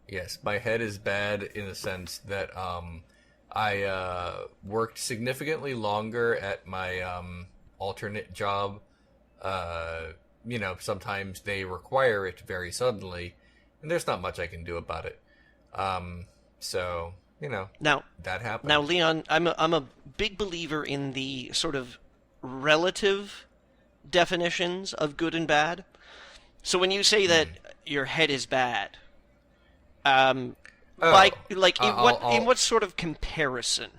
Yes, my head is bad in the sense that I worked significantly longer at my alternate job. Sometimes they require it very suddenly, and there's not much I can do about it. So, Now, that happened. Now, Leon, I'm a big believer in the sort of relative definitions of good and bad. So when you say that your head is bad, in what sort of comparison?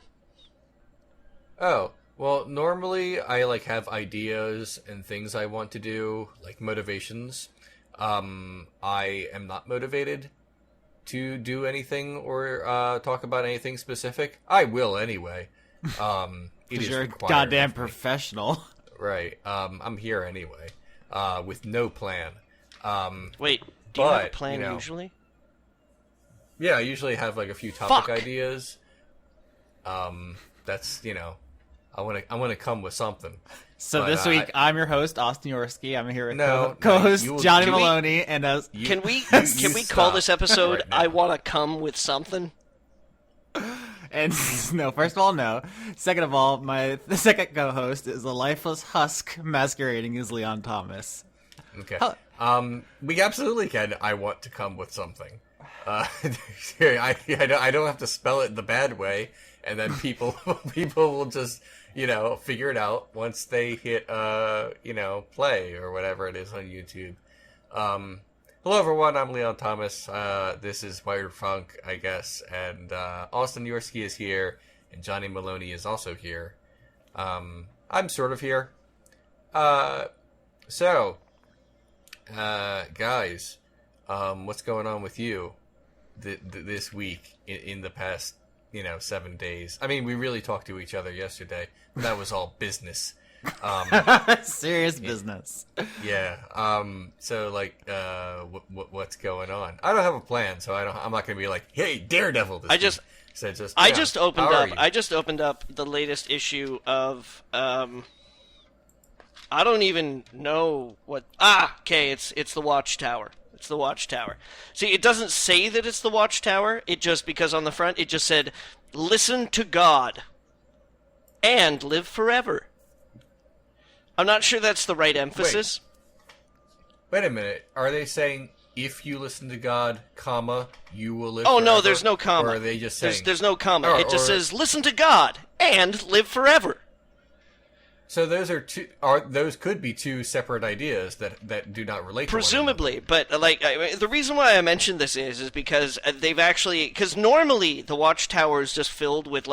Oh, well, normally I have ideas and things I want to do, like motivations. I am not motivated to do anything or talk about anything specific. I will anyway. It is you're a required goddamn of me. professional. Right. I'm here anyway, with no plan. Wait, do you have a plan usually? Yeah, I usually have a few topic Fuck. ideas. That's I want to come with something. So But, this week, I'm your host, Austin Yorsky. I'm here with No, co-host you will- Johnny do we- Maloney, and Can we you call stop this episode right now. "I Want to Come with Something"? and no. First of all, no. Second of all, the second co-host is a lifeless husk masquerading as Leon Thomas. Okay. Huh. We absolutely can. I want to come with something. I don't have to spell it the bad way, and then people will just figure it out once they hit play or whatever it is on YouTube. Hello everyone, I'm Leon Thomas. This is Wired Funk, I guess, and Austin Yorsky is here, and Johnny Maloney is also here. I'm sort of here. So, guys, what's going on with you this week in the past 7 days? I mean, we really talked to each other yesterday, but that was all business. Serious business. Yeah. So what's going on? I don't have a plan, so I'm not gonna be like, hey, Daredevil. I just opened up the latest issue of I don't even know what. Okay, it's the Watchtower. It's the Watchtower. See, it doesn't say that it's the Watchtower. It just, because on the front it just said, "Listen to God and live forever." I'm not sure that's the right emphasis. Wait a minute. Are they saying if you listen to God, comma, you will live? Oh forever? no, there's no comma. Or are they just saying there's no comma? It just says, "Listen to God and live forever." So those could be two separate ideas that do not relate. Presumably, but the reason why I mentioned this is because they've actually, because normally the Watchtower is just filled with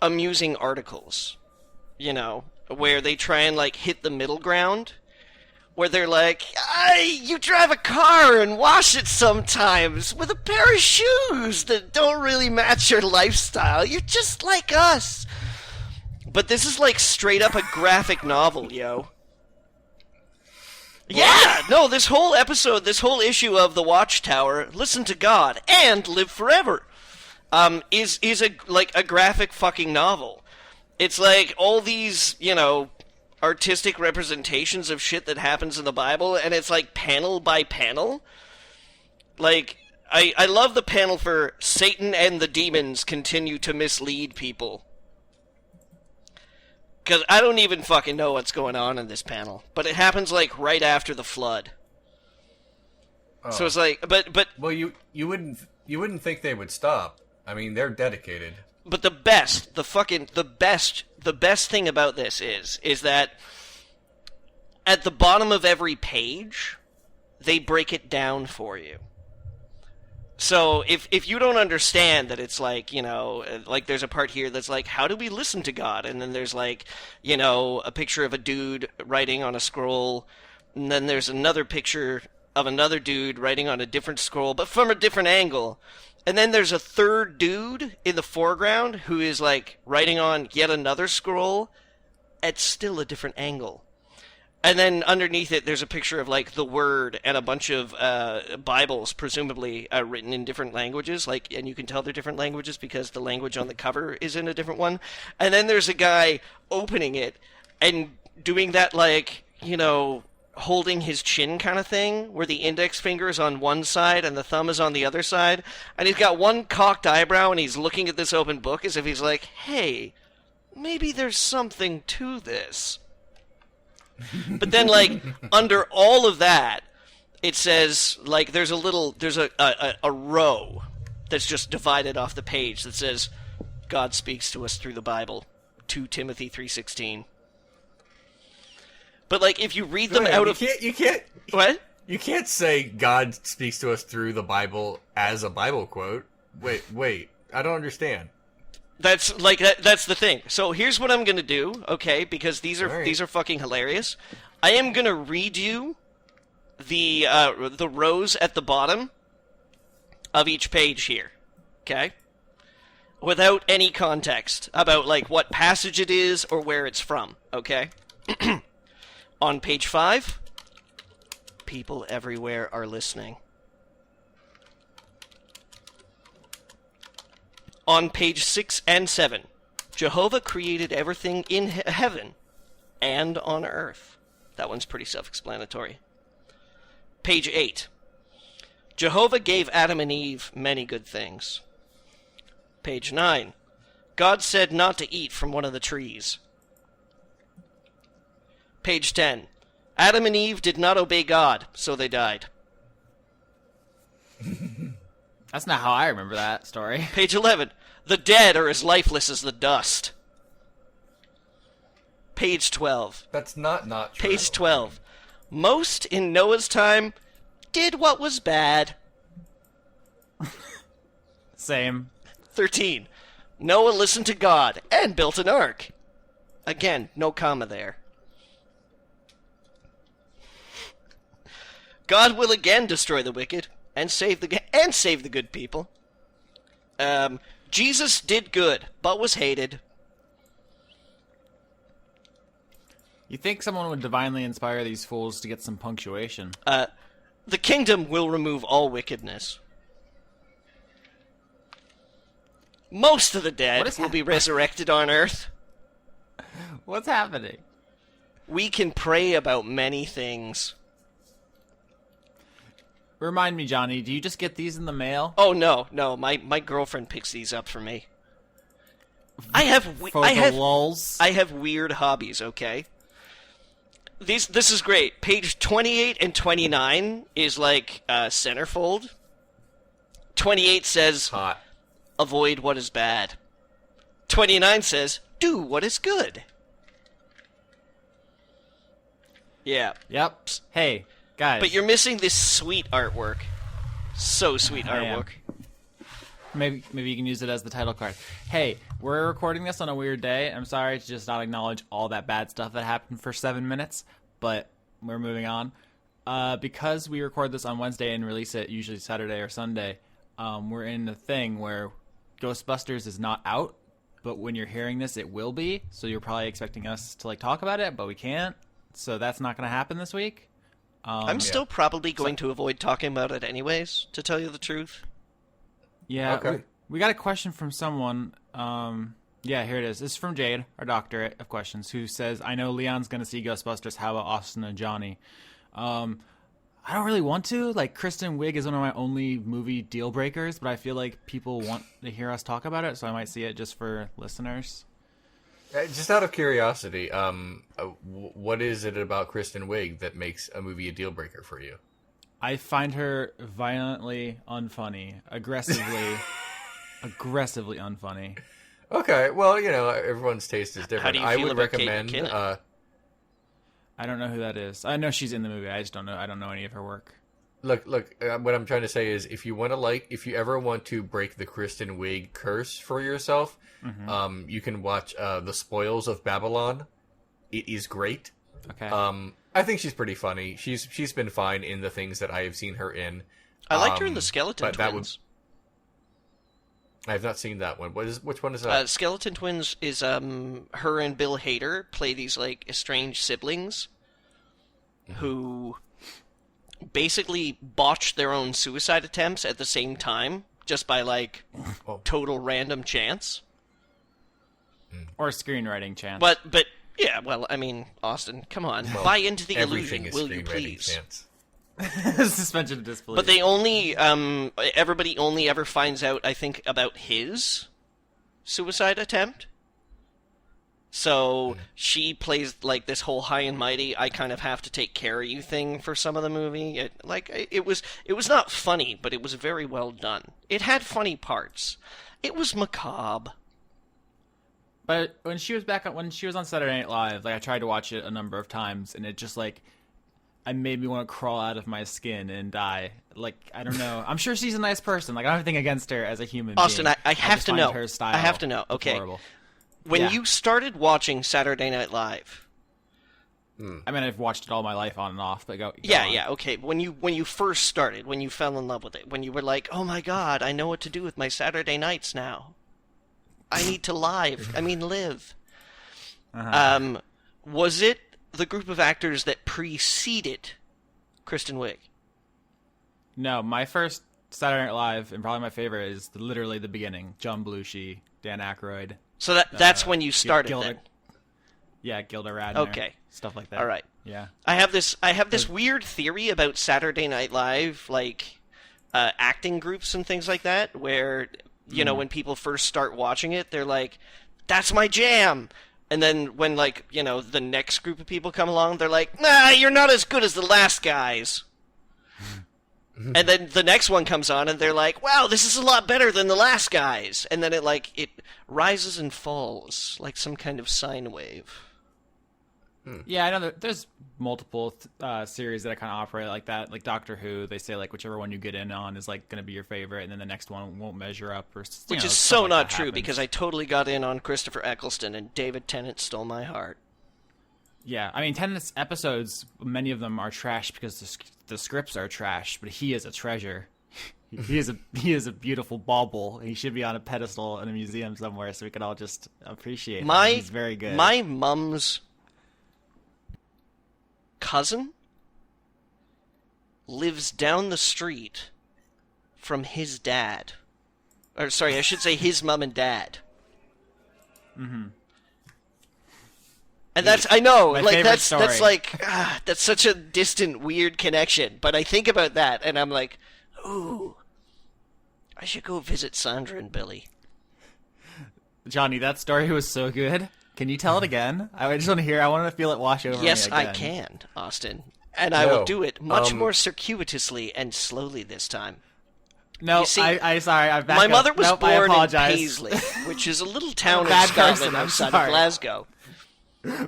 amusing articles, where they try and hit the middle ground, where they're like, you drive a car and wash it sometimes with a pair of shoes that don't really match your lifestyle. You're just like us. But this is straight up a graphic novel, yo. Yeah, no, this whole issue of The Watchtower, Listen to God and Live Forever, is a graphic fucking novel. It's all these, artistic representations of shit that happens in the Bible, and it's panel by panel. I love the panel for Satan and the demons continue to mislead people. Because I don't even fucking know what's going on in this panel. But it happens, right after the flood. Oh. So it's but... Well, you wouldn't think they would stop. I mean, they're dedicated. But the best thing about this is that at the bottom of every page, they break it down for you. So if you don't understand that it's there's a part here that's how do we listen to God? And then there's a picture of a dude writing on a scroll, and then there's another picture of another dude writing on a different scroll, but from a different angle. And then there's a third dude in the foreground who is writing on yet another scroll at still a different angle. And then underneath it, there's a picture of, the Word and a bunch of Bibles, presumably written in different languages, and you can tell they're different languages because the language on the cover is in a different one. And then there's a guy opening it and doing that, holding his chin kind of thing, where the index finger is on one side and the thumb is on the other side, and he's got one cocked eyebrow and he's looking at this open book as if he's like, hey, maybe there's something to this. But then, like, under all of that, it says, like, there's a row that's just divided off the page that says, God speaks to us through the Bible, 2 Timothy 3:16. But, like, if you read them out of... You can't... What? You can't say God speaks to us through the Bible as a Bible quote. Wait. I don't understand. That's the thing. So here's what I'm gonna do, okay? Because these are fucking hilarious. I am gonna read you the rows at the bottom of each page here, okay? Without any context about like what passage it is or where it's from, okay? On page 5, people everywhere are listening. On page 6 and 7, Jehovah created everything in heaven and on earth. That one's pretty self-explanatory. Page 8, Jehovah gave Adam and Eve many good things. Page 9, God said not to eat from one of the trees. Page 10, Adam and Eve did not obey God, so they died. That's not how I remember that story. Page 11, the dead are as lifeless as the dust. Page 12. That's not true. Page 12, most in Noah's time did what was bad. Same. 13, Noah listened to God and built an ark. Again, no comma there. God will again destroy the wicked and save the good people. Jesus did good, but was hated. You think someone would divinely inspire these fools to get some punctuation? The kingdom will remove all wickedness. Most of the dead will be resurrected on earth. What's happening? We can pray about many things. Remind me, Johnny, do you just get these in the mail? Oh, no. My girlfriend picks these up for me. I have lulz? I have weird hobbies, okay? This is great. Page 28 and 29 is like centerfold. 28 says, Hot. avoid what is bad. 29 says, do what is good. Yeah. Yep. Hey, guys. But you're missing this sweet artwork. So sweet artwork. Maybe you can use it as the title card. Hey, we're recording this on a weird day. I'm sorry to just not acknowledge all that bad stuff that happened for 7 minutes, but we're moving on. Because we record this on Wednesday and release it usually Saturday or Sunday, we're in a thing where Ghostbusters is not out, but when you're hearing this, it will be. So you're probably expecting us to talk about it, but we can't. So that's not going to happen this week. I'm still probably going to avoid talking about it anyways, to tell you the truth. Yeah, okay. We got a question from someone. Yeah, here it is. This is from Jade, our doctorate of questions, who says, I know Leon's going to see Ghostbusters. How about Austin and Johnny? I don't really want to. Kristen Wiig is one of my only movie deal breakers, but I feel like people want to hear us talk about it, so I might see it just for listeners. Just out of curiosity, what is it about Kristen Wiig that makes a movie a deal breaker for you? I find her violently unfunny, aggressively unfunny. Okay, well, everyone's taste is different. How do you I feel would about Kate recommend. McKinnon? I don't know who that is. I know she's in the movie. I just don't know. I don't know any of her work. Look. What I'm trying to say is, if you ever want to break the Kristen Wiig curse for yourself, you can watch The Spoils of Babylon. It is great. Okay. I think she's pretty funny. She's been fine in the things that I have seen her in. I liked her in the Skeleton Twins. I have not seen that one. Which one is that? Skeleton Twins is her and Bill Hader play these estranged siblings who basically botch their own suicide attempts at the same time, just by total random chance. Or screenwriting chance. But Yeah, well, I mean, Austin, come on. Buy into the illusion, will you please? Suspension of disbelief. But they only, everybody only ever finds out, I think, about his suicide attempt. So she plays like this whole high and mighty, I kind of have to take care of you thing for some of the movie. It was not funny, but it was very well done. It had funny parts. It was macabre. But when she was on Saturday Night Live, like I tried to watch it a number of times, and it just like, it made me want to crawl out of my skin and die. Like, I don't know. I'm sure she's a nice person. Like, I don't have anything against her as a human Austin, being. I have to know. Her style I have to know. Okay. Horrible. When you started watching Saturday Night Live, I mean, I've watched it all my life on and off. But go yeah, on. yeah, okay. When you first started, when you fell in love with it, when you were like, "Oh my God, I know what to do with my Saturday nights now. I need to live." Was it the group of actors that preceded Kristen Wiig? No, my first Saturday Night Live, and probably my favorite, is literally the beginning. John Belushi, Dan Aykroyd. So that's when you started then? Yeah, Gilda Radner. Okay. Stuff like that. All right. Yeah. I have this weird theory about Saturday Night Live, like acting groups and things like that, where you know when people first start watching it, they're like, "That's my jam," and then when the next group of people come along, they're like, "Nah, you're not as good as the last guys." And then the next one comes on, and they're like, "Wow, this is a lot better than the last guys." And then it rises and falls like some kind of sine wave. Yeah, I know there's multiple series that kind of operate like that. Like Doctor Who, they say like whichever one you get in on is like going to be your favorite, and then the next one won't measure up. Which is so not true, because I totally got in on Christopher Eccleston, and David Tennant stole my heart. Yeah, I mean, Tennant's episodes, many of them are trash because the scripts are trash, but he is a treasure. He is a beautiful bauble. He should be on a pedestal in a museum somewhere, so we can all just appreciate him. He's very good. My mom's cousin lives down the street from his dad. Or sorry, I should say his mom and dad. Mm-hmm. And that's, I know, that's such a distant, weird connection. But I think about that, and I'm like, ooh, I should go visit Sandra and Billy. Johnny, that story was so good. Can you tell it again? I just want to hear. I want to feel it wash over me Yes, again. I can, Austin. And I will do it much more circuitously and slowly this time. No, see, I sorry. I my mother was born in apologize. Paisley, which is a little town in bad Scotland person, I'm outside sorry. of Glasgow.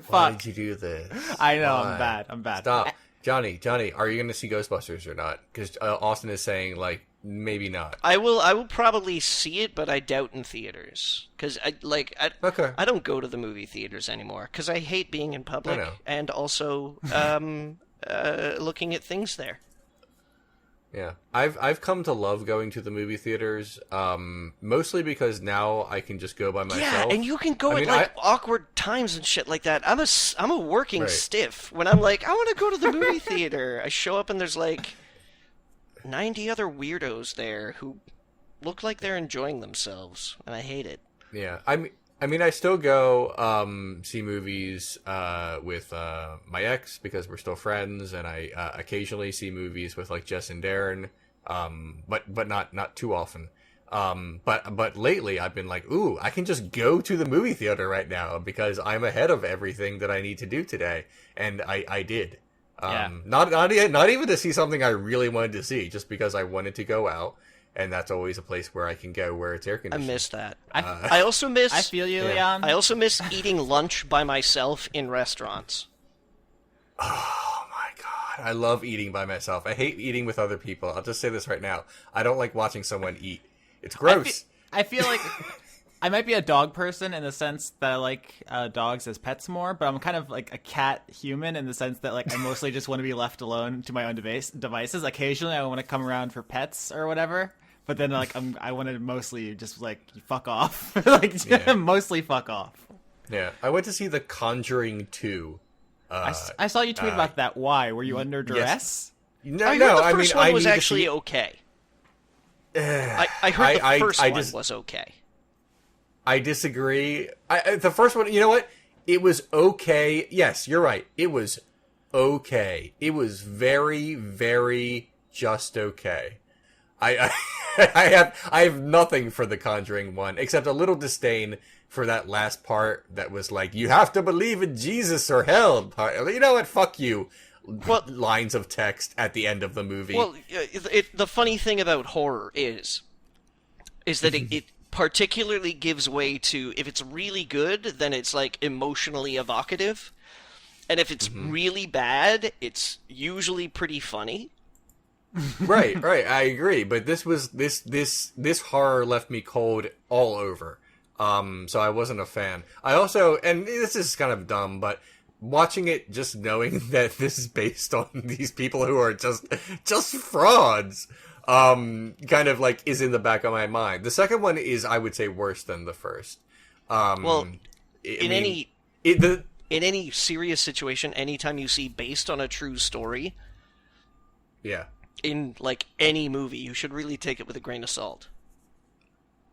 Why did you do this? I know, Why? I'm bad. Stop. Johnny, are you going to see Ghostbusters or not? Because Austin is saying, like, maybe not. I will probably see it, but I doubt in theaters. Because I don't go to the movie theaters anymore, because I hate being in public and also looking at things there. Yeah, I've come to love going to the movie theaters, mostly because now I can just go by myself. Yeah, and you can go at awkward times and shit like that. I'm a working stiff. When I'm like, I want to go to the movie theater, I show up and there's like 90 other weirdos there who look like they're enjoying themselves, and I hate it. Yeah, I mean, I still go see movies with my ex because we're still friends, and I occasionally see movies with like Jess and Darren, but not too often. But lately I've been like, ooh, I can just go to the movie theater right now because I'm ahead of everything that I need to do today, and I did. Not even to see something I really wanted to see, just because I wanted to go out. And that's always a place where I can go where it's air conditioned. I miss that. I also miss... I feel you, Leon. I also miss eating lunch by myself in restaurants. Oh my god. I love eating by myself. I hate eating with other people. I'll just say this right now. I don't like watching someone eat. It's gross. I feel like I might be a dog person in the sense that I like dogs as pets more, but I'm kind of like a cat human in the sense that like I mostly just want to be left alone to my own devices. Occasionally I want to come around for pets or whatever. But then, like, I want to mostly just, like, fuck off. Mostly fuck off. Yeah. I went to see The Conjuring 2. I saw you tweet about that. Why? Were you under duress? Yes. I heard the first one was actually okay. I heard the first one was okay. I disagree. The first one, you know what? It was okay. Yes, you're right. It was okay. It was very, very just okay. I I have nothing for the Conjuring one except a little disdain for that last part that was like, you have to believe in Jesus or hell. You know what? Fuck you. Well, lines of text at the end of the movie. Well, the funny thing about horror is that it particularly gives way to, if it's really good, then it's like emotionally evocative, and if it's really bad, it's usually pretty funny. Right. I agree. But this horror left me cold all over. So I wasn't a fan. I also, and this is kind of dumb, but watching it, just knowing that this is based on these people who are just frauds, kind of like is in the back of my mind. The second one is, I would say, worse than the first. In any serious situation, anytime you see based on a true story, yeah, in like any movie, you should really take it with a grain of salt.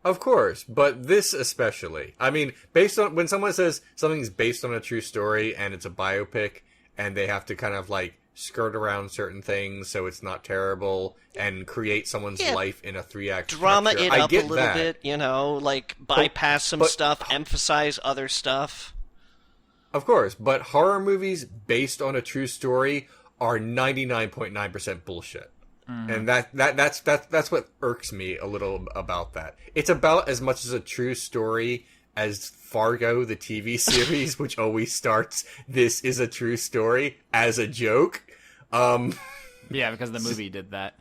Of course, but this especially. I mean, based on, when someone says something's based on a true story and it's a biopic and they have to kind of like skirt around certain things so it's not terrible and create someone's life in a 3-act drama structure, it I up get a little that. bit, you know, like bypass some stuff, emphasize other stuff. Of course, but horror movies based on a true story are 99.9% bullshit. And that's what irks me a little about that. It's about as much as a true story as Fargo, the TV series, which always starts, "This is a true story," as a joke. Yeah, because the movie did that.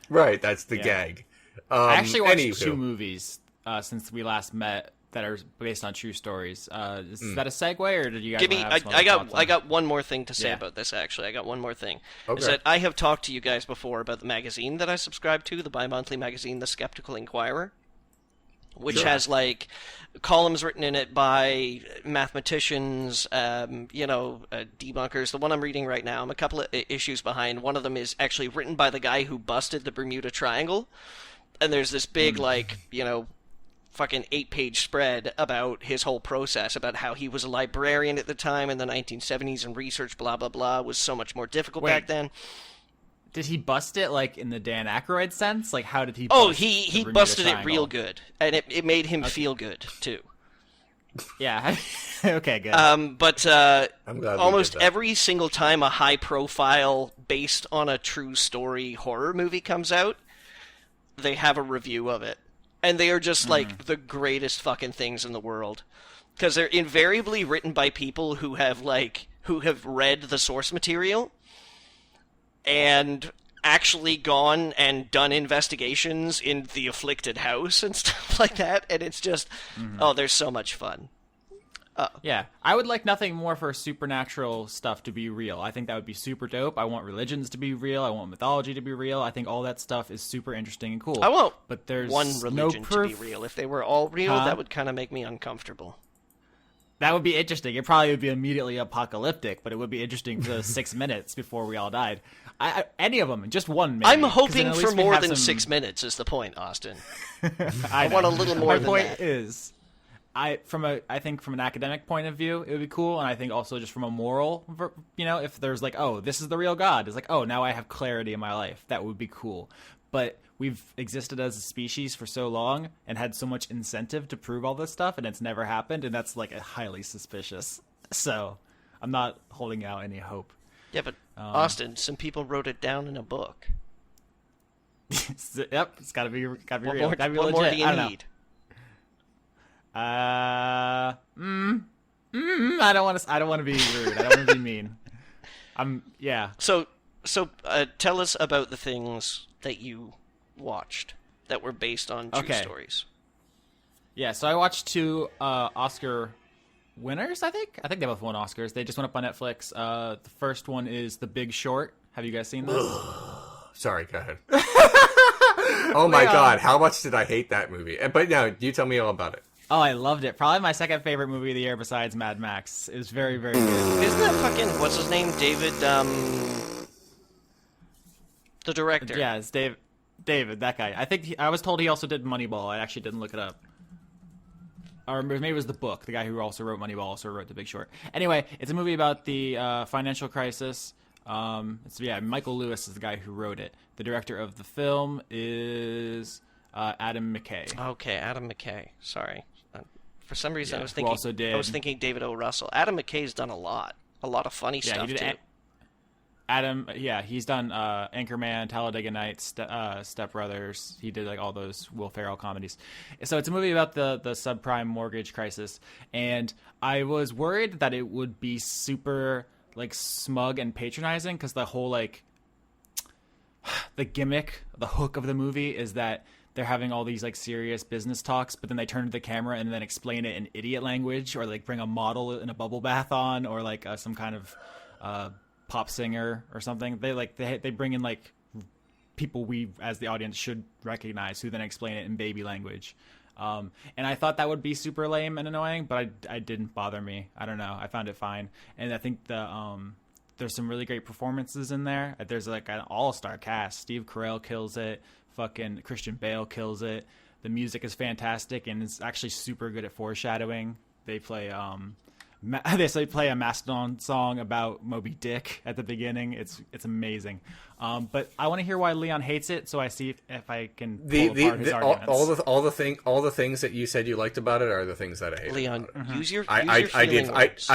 Right, that's the gag. I actually watched anywho. 2 movies since we last met that are based on true stories. Is that a segue, or did you guys? I got one more thing to say about this. Actually, I got one more thing. Okay. Is that I have talked to you guys before about the magazine that I subscribe to, the bi-monthly magazine, the Skeptical Inquirer, which has like columns written in it by mathematicians, debunkers. The one I'm reading right now, I'm a couple of issues behind. One of them is actually written by the guy who busted the Bermuda Triangle, and there's this big fucking 8-page spread about his whole process, about how he was a librarian at the time in the 1970s and research blah blah blah was so much more difficult back then. Did he bust it like in the Dan Aykroyd sense? Like, how did he? He busted it real good, and it made him feel good too. Yeah. Okay, good. But I'm glad almost every single time a high-profile, based on a true story horror movie comes out, they have a review of it. And they are just, like, the greatest fucking things in the world. Because they're invariably written by people who have read the source material and actually gone and done investigations in the afflicted house and stuff like that. And it's just, they're so much fun. Yeah, I would like nothing more for supernatural stuff to be real. I think that would be super dope. I want religions to be real. I want mythology to be real. I think all that stuff is super interesting and cool. I want but there's one religion no to proof. be real. If they were all real, that would kind of make me uncomfortable. That would be interesting. It probably would be immediately apocalyptic, but it would be interesting for those 6 minutes before we all died. Any of them, just one. Maybe, I'm hoping for more than some... 6 minutes. Is the point, Austin? I want a little more My than point that. is, I think from an academic point of view, it would be cool, and I think also just from a moral, if there's like, oh, this is the real God, it's like, oh, now I have clarity in my life. That would be cool. But we've existed as a species for so long and had so much incentive to prove all this stuff, and it's never happened, and that's like highly suspicious. So I'm not holding out any hope. Yeah, but Austin, some people wrote it down in a book. Yep, it's gotta be real. Gotta be What legit. more do you I don't need? I don't want to be rude. I don't want to be mean. Yeah. So tell us about the things that you watched that were based on true stories. Yeah, so I watched 2 Oscar winners, I think. I think they both won Oscars. They just went up on Netflix. The first one is The Big Short. Have you guys seen this? Sorry, go ahead. Oh my god, how much did I hate that movie? But no, you tell me all about it. Oh, I loved it. Probably my second favorite movie of the year besides Mad Max. It was very, very good. Isn't that fucking, what's his name? David, the director. Yeah, it's David, that guy. I think I was told he also did Moneyball. I actually didn't look it up. or maybe it was the book. The guy who also wrote Moneyball also wrote The Big Short. Anyway, it's a movie about the financial crisis. Michael Lewis is the guy who wrote it. The director of the film is Adam McKay. Okay, Adam McKay. Sorry. For some reason, Yeah, I was thinking David O. Russell. Adam McKay's done a lot of funny stuff too. He's done Anchorman, Talladega Nights, Step Brothers. He did like all those Will Ferrell comedies. So it's a movie about the subprime mortgage crisis, and I was worried that it would be super like smug and patronizing because the whole like the gimmick, the hook of the movie is that they're having all these like serious business talks, but then they turn to the camera and then explain it in idiot language, or like bring a model in a bubble bath on, or like some kind of pop singer or something. They bring in like people we as the audience should recognize, who then explain it in baby language. And I thought that would be super lame and annoying, but I didn't bother me. I don't know. I found it fine, and I think there's some really great performances in there. There's like an all-star cast. Steve Carell kills it. Fucking Christian Bale kills it. The music is fantastic, and it's actually super good at foreshadowing. They play play a Mastodon song about Moby Dick at the beginning. It's amazing. But I want to hear why Leon hates it, so I see if I can pull apart his arguments. All the things that you said you liked about it are the things that I hate. Leon, use your words.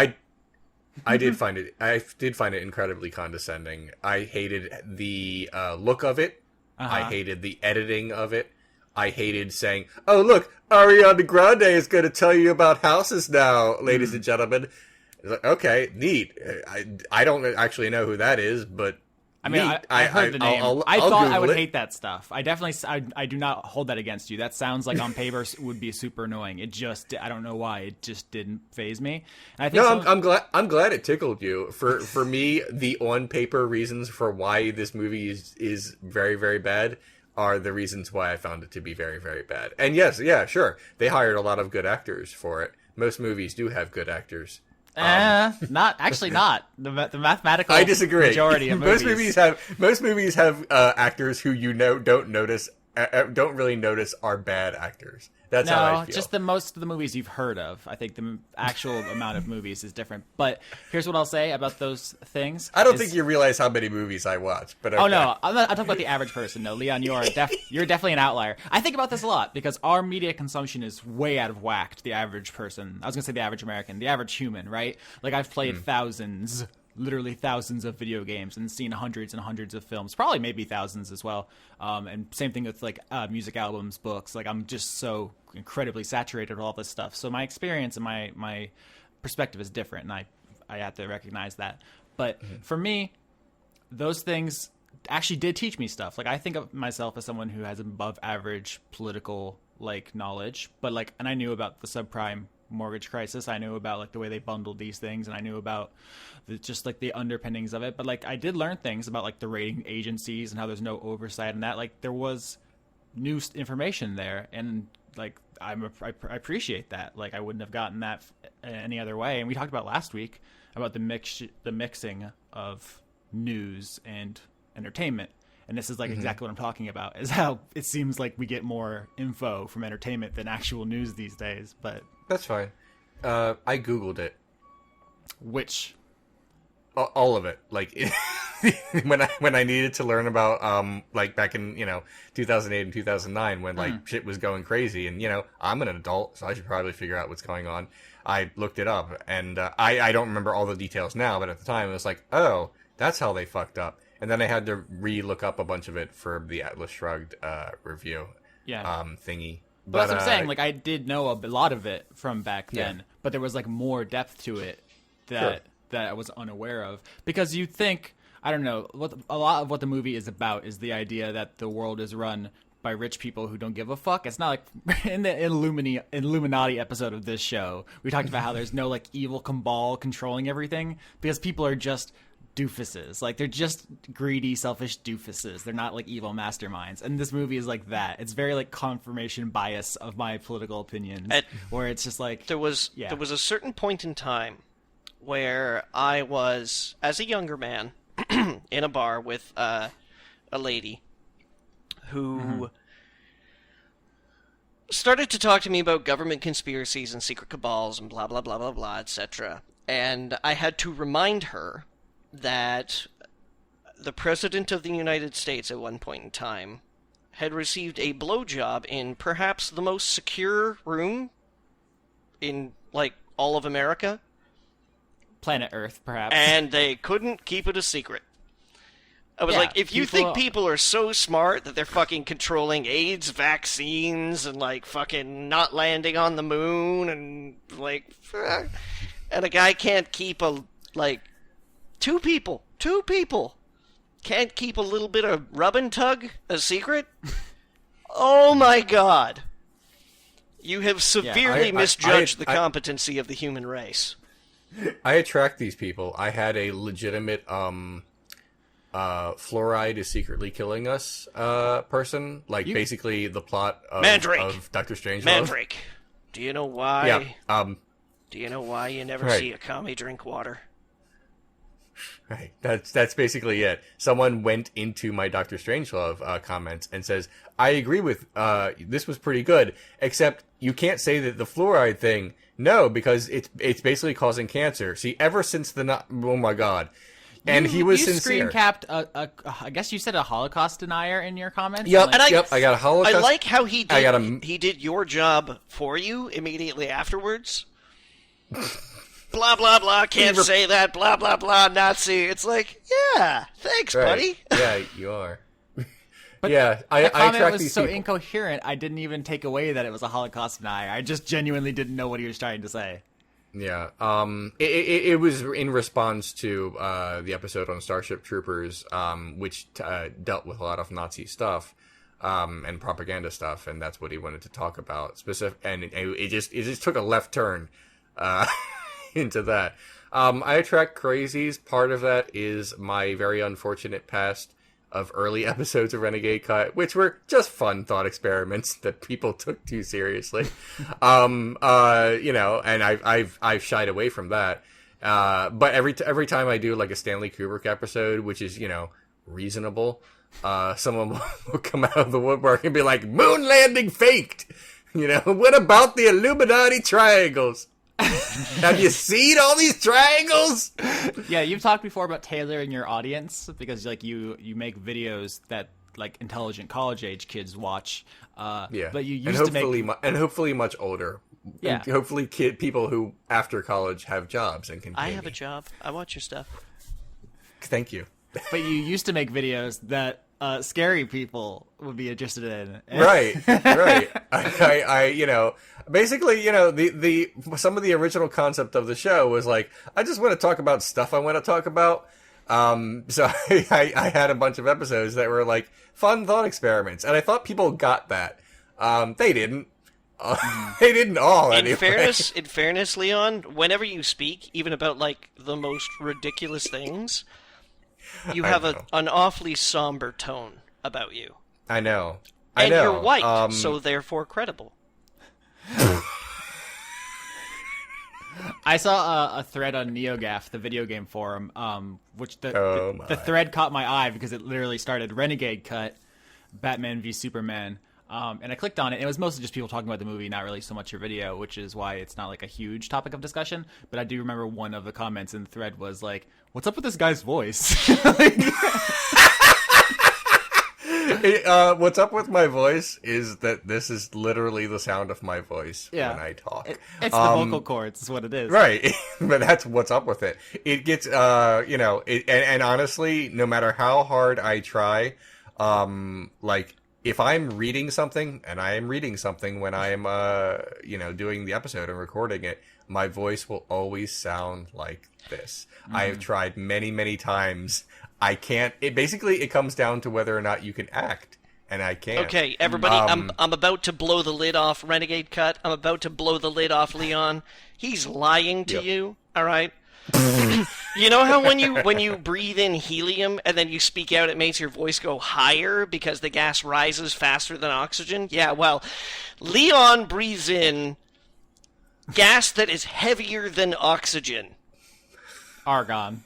I did find it incredibly condescending. I hated the look of it. I hated the editing of it. I hated saying, "Oh, look, Ariana Grande is going to tell you about houses now, ladies and gentlemen." It's like, okay, neat. I don't actually know who that is, but I mean, I heard the name. I thought I would hate that stuff. I definitely, I do not hold that against you. That sounds like on paper would be super annoying. It just, I don't know why, it just didn't faze me. And I think I'm glad it tickled you. For me, the on paper reasons for why this movie is very, very bad are the reasons why I found it to be very, very bad. And yes, yeah, sure, they hired a lot of good actors for it. Most movies do have good actors. Not the mathematical. I disagree. Majority of movies. Most movies have actors who don't really notice are bad actors. That's how I feel. Just most of the movies you've heard of. I think the actual amount of movies is different. But here's what I'll say about those things. I don't think you realize how many movies I watch. But okay. Oh no, I'm talking about the average person. No, Leon, you're definitely an outlier. I think about this a lot because our media consumption is way out of whack to the average person. I was gonna say the average American, the average human, right? Like I've played literally thousands of video games and seen hundreds and hundreds of films, probably maybe thousands as well. And same thing with like music albums, books. Like I'm just so incredibly saturated with all this stuff. So my experience and my perspective is different, and I have to recognize that. But for me, those things actually did teach me stuff. Like I think of myself as someone who has above average political like knowledge, but like, and I knew about the subprime mortgage crisis. I knew about like the way they bundled these things, and I knew about just like the underpinnings of it. But like I did learn things about like the rating agencies and how there's no oversight and that. Like there was new information there, and like I appreciate that. Like I wouldn't have gotten that any other way. And we talked about last week about the mixing of news and entertainment. And this is like exactly what I'm talking about, is how it seems like we get more info from entertainment than actual news these days. But that's fine. I Googled it. Which? All of it. Like when I needed to learn about like back in 2008 and 2009 when like shit was going crazy, and I'm an adult, so I should probably figure out what's going on. I looked it up, and I don't remember all the details now, but at the time it was like, oh, that's how they fucked up. And then I had to re-look up a bunch of it for the Atlas Shrugged review thingy. But that's what I'm saying. Like, I did know a lot of it from back then, but there was like more depth to it that I was unaware of. Because you think, I don't know, a lot of what the movie is about is the idea that the world is run by rich people who don't give a fuck. It's not like in the Illuminati episode of this show, we talked about how there's no like evil cabal controlling everything because people are just doofuses. Like they're just greedy, selfish doofuses. They're not like evil masterminds. And this movie is like that. It's very like confirmation bias of my political opinions, where it's just like there was a certain point in time where I was, as a younger man, in a bar with a lady who started to talk to me about government conspiracies and secret cabals and blah, blah, blah, blah, blah, etc. And I had to remind her that the President of the United States at one point in time had received a blowjob in perhaps the most secure room in, like, all of America. Planet Earth, perhaps. And they couldn't keep it a secret. I was Yeah, like, if you think people are so smart that they're fucking controlling AIDS vaccines and, like, fucking not landing on the moon and, like, and a guy can't keep two people can't keep a little bit of rub and tug a secret? Oh my god. You have severely misjudged the competency of the human race. I attract these people. I had a legitimate fluoride is secretly killing us person. Like, basically the plot of Doctor Strangelove. Mandrake. Do you know why? Yeah. Do you know why you never see a commie drink water? Right. That's basically it. Someone went into my Doctor Strangelove comments and says, I agree with this was pretty good, except you can't say that the fluoride thing. No, because it's basically causing cancer. See, ever since oh my god. And he was sincere. You screen capped I guess you said a Holocaust denier in your comments? Yep, I got a Holocaust. I like how he did your job for you immediately afterwards. Blah, blah, blah, can't say that, blah, blah, blah, Nazi. It's like, yeah, thanks, buddy. Yeah, you are. But yeah, I comment was these so people. incoherent, I didn't even take away that it was a Holocaust denier. I just genuinely didn't know what he was trying to say. Yeah, it was in response to the episode on Starship Troopers, which dealt with a lot of Nazi stuff and propaganda stuff, and that's what he wanted to talk about. And it just took a left turn into that. I attract crazies. Part of that is my very unfortunate past of early episodes of Renegade Cut, which were just fun thought experiments that people took too seriously. And I've shied away from that. But every time I do like a Stanley Kubrick episode, which is, reasonable, someone will come out of the woodwork and be like, moon landing faked. What about the Illuminati triangles? Have you seen all these triangles? Yeah, you've talked before about tailoring your audience because like you make videos that like intelligent college age kids watch. But you used to make and hopefully much older. Yeah, and hopefully people who after college have jobs and can. I have a job. I watch your stuff. Thank you. But you used to make videos that scary people would be interested in. Right. I basically, the some of the original concept of the show was like, I just want to talk about stuff I want to talk about. So I had a bunch of episodes that were like fun thought experiments, and I thought people got that. They didn't. They didn't all. Anyway. In fairness, Leon, whenever you speak, even about like the most ridiculous things, you have an awfully somber tone about you. I know. And you're white, so therefore credible. I saw a thread on NeoGAF, the video game forum, which the thread caught my eye because it literally started Renegade Cut, Batman v Superman, and I clicked on it. And it was mostly just people talking about the movie, not really so much your video, which is why it's not like a huge topic of discussion. But I do remember one of the comments in the thread was like, "What's up with this guy's voice?" What's up with my voice is that this is literally the sound of my voice when I talk. It's the vocal cords is what it is. Right. But that's what's up with it. It gets, and honestly, no matter how hard I try, like, if I'm reading something, and I am reading something when I'm, doing the episode and recording it, my voice will always sound like this. I have tried many, many times. I can't. It comes down to whether or not you can act, and I can't. Okay, everybody, I'm about to blow the lid off Renegade Cut. I'm about to blow the lid off Leon. He's lying to you. All right. You know how when you breathe in helium and then you speak out, it makes your voice go higher because the gas rises faster than oxygen? Yeah. Well, Leon breathes in gas that is heavier than oxygen. Argon.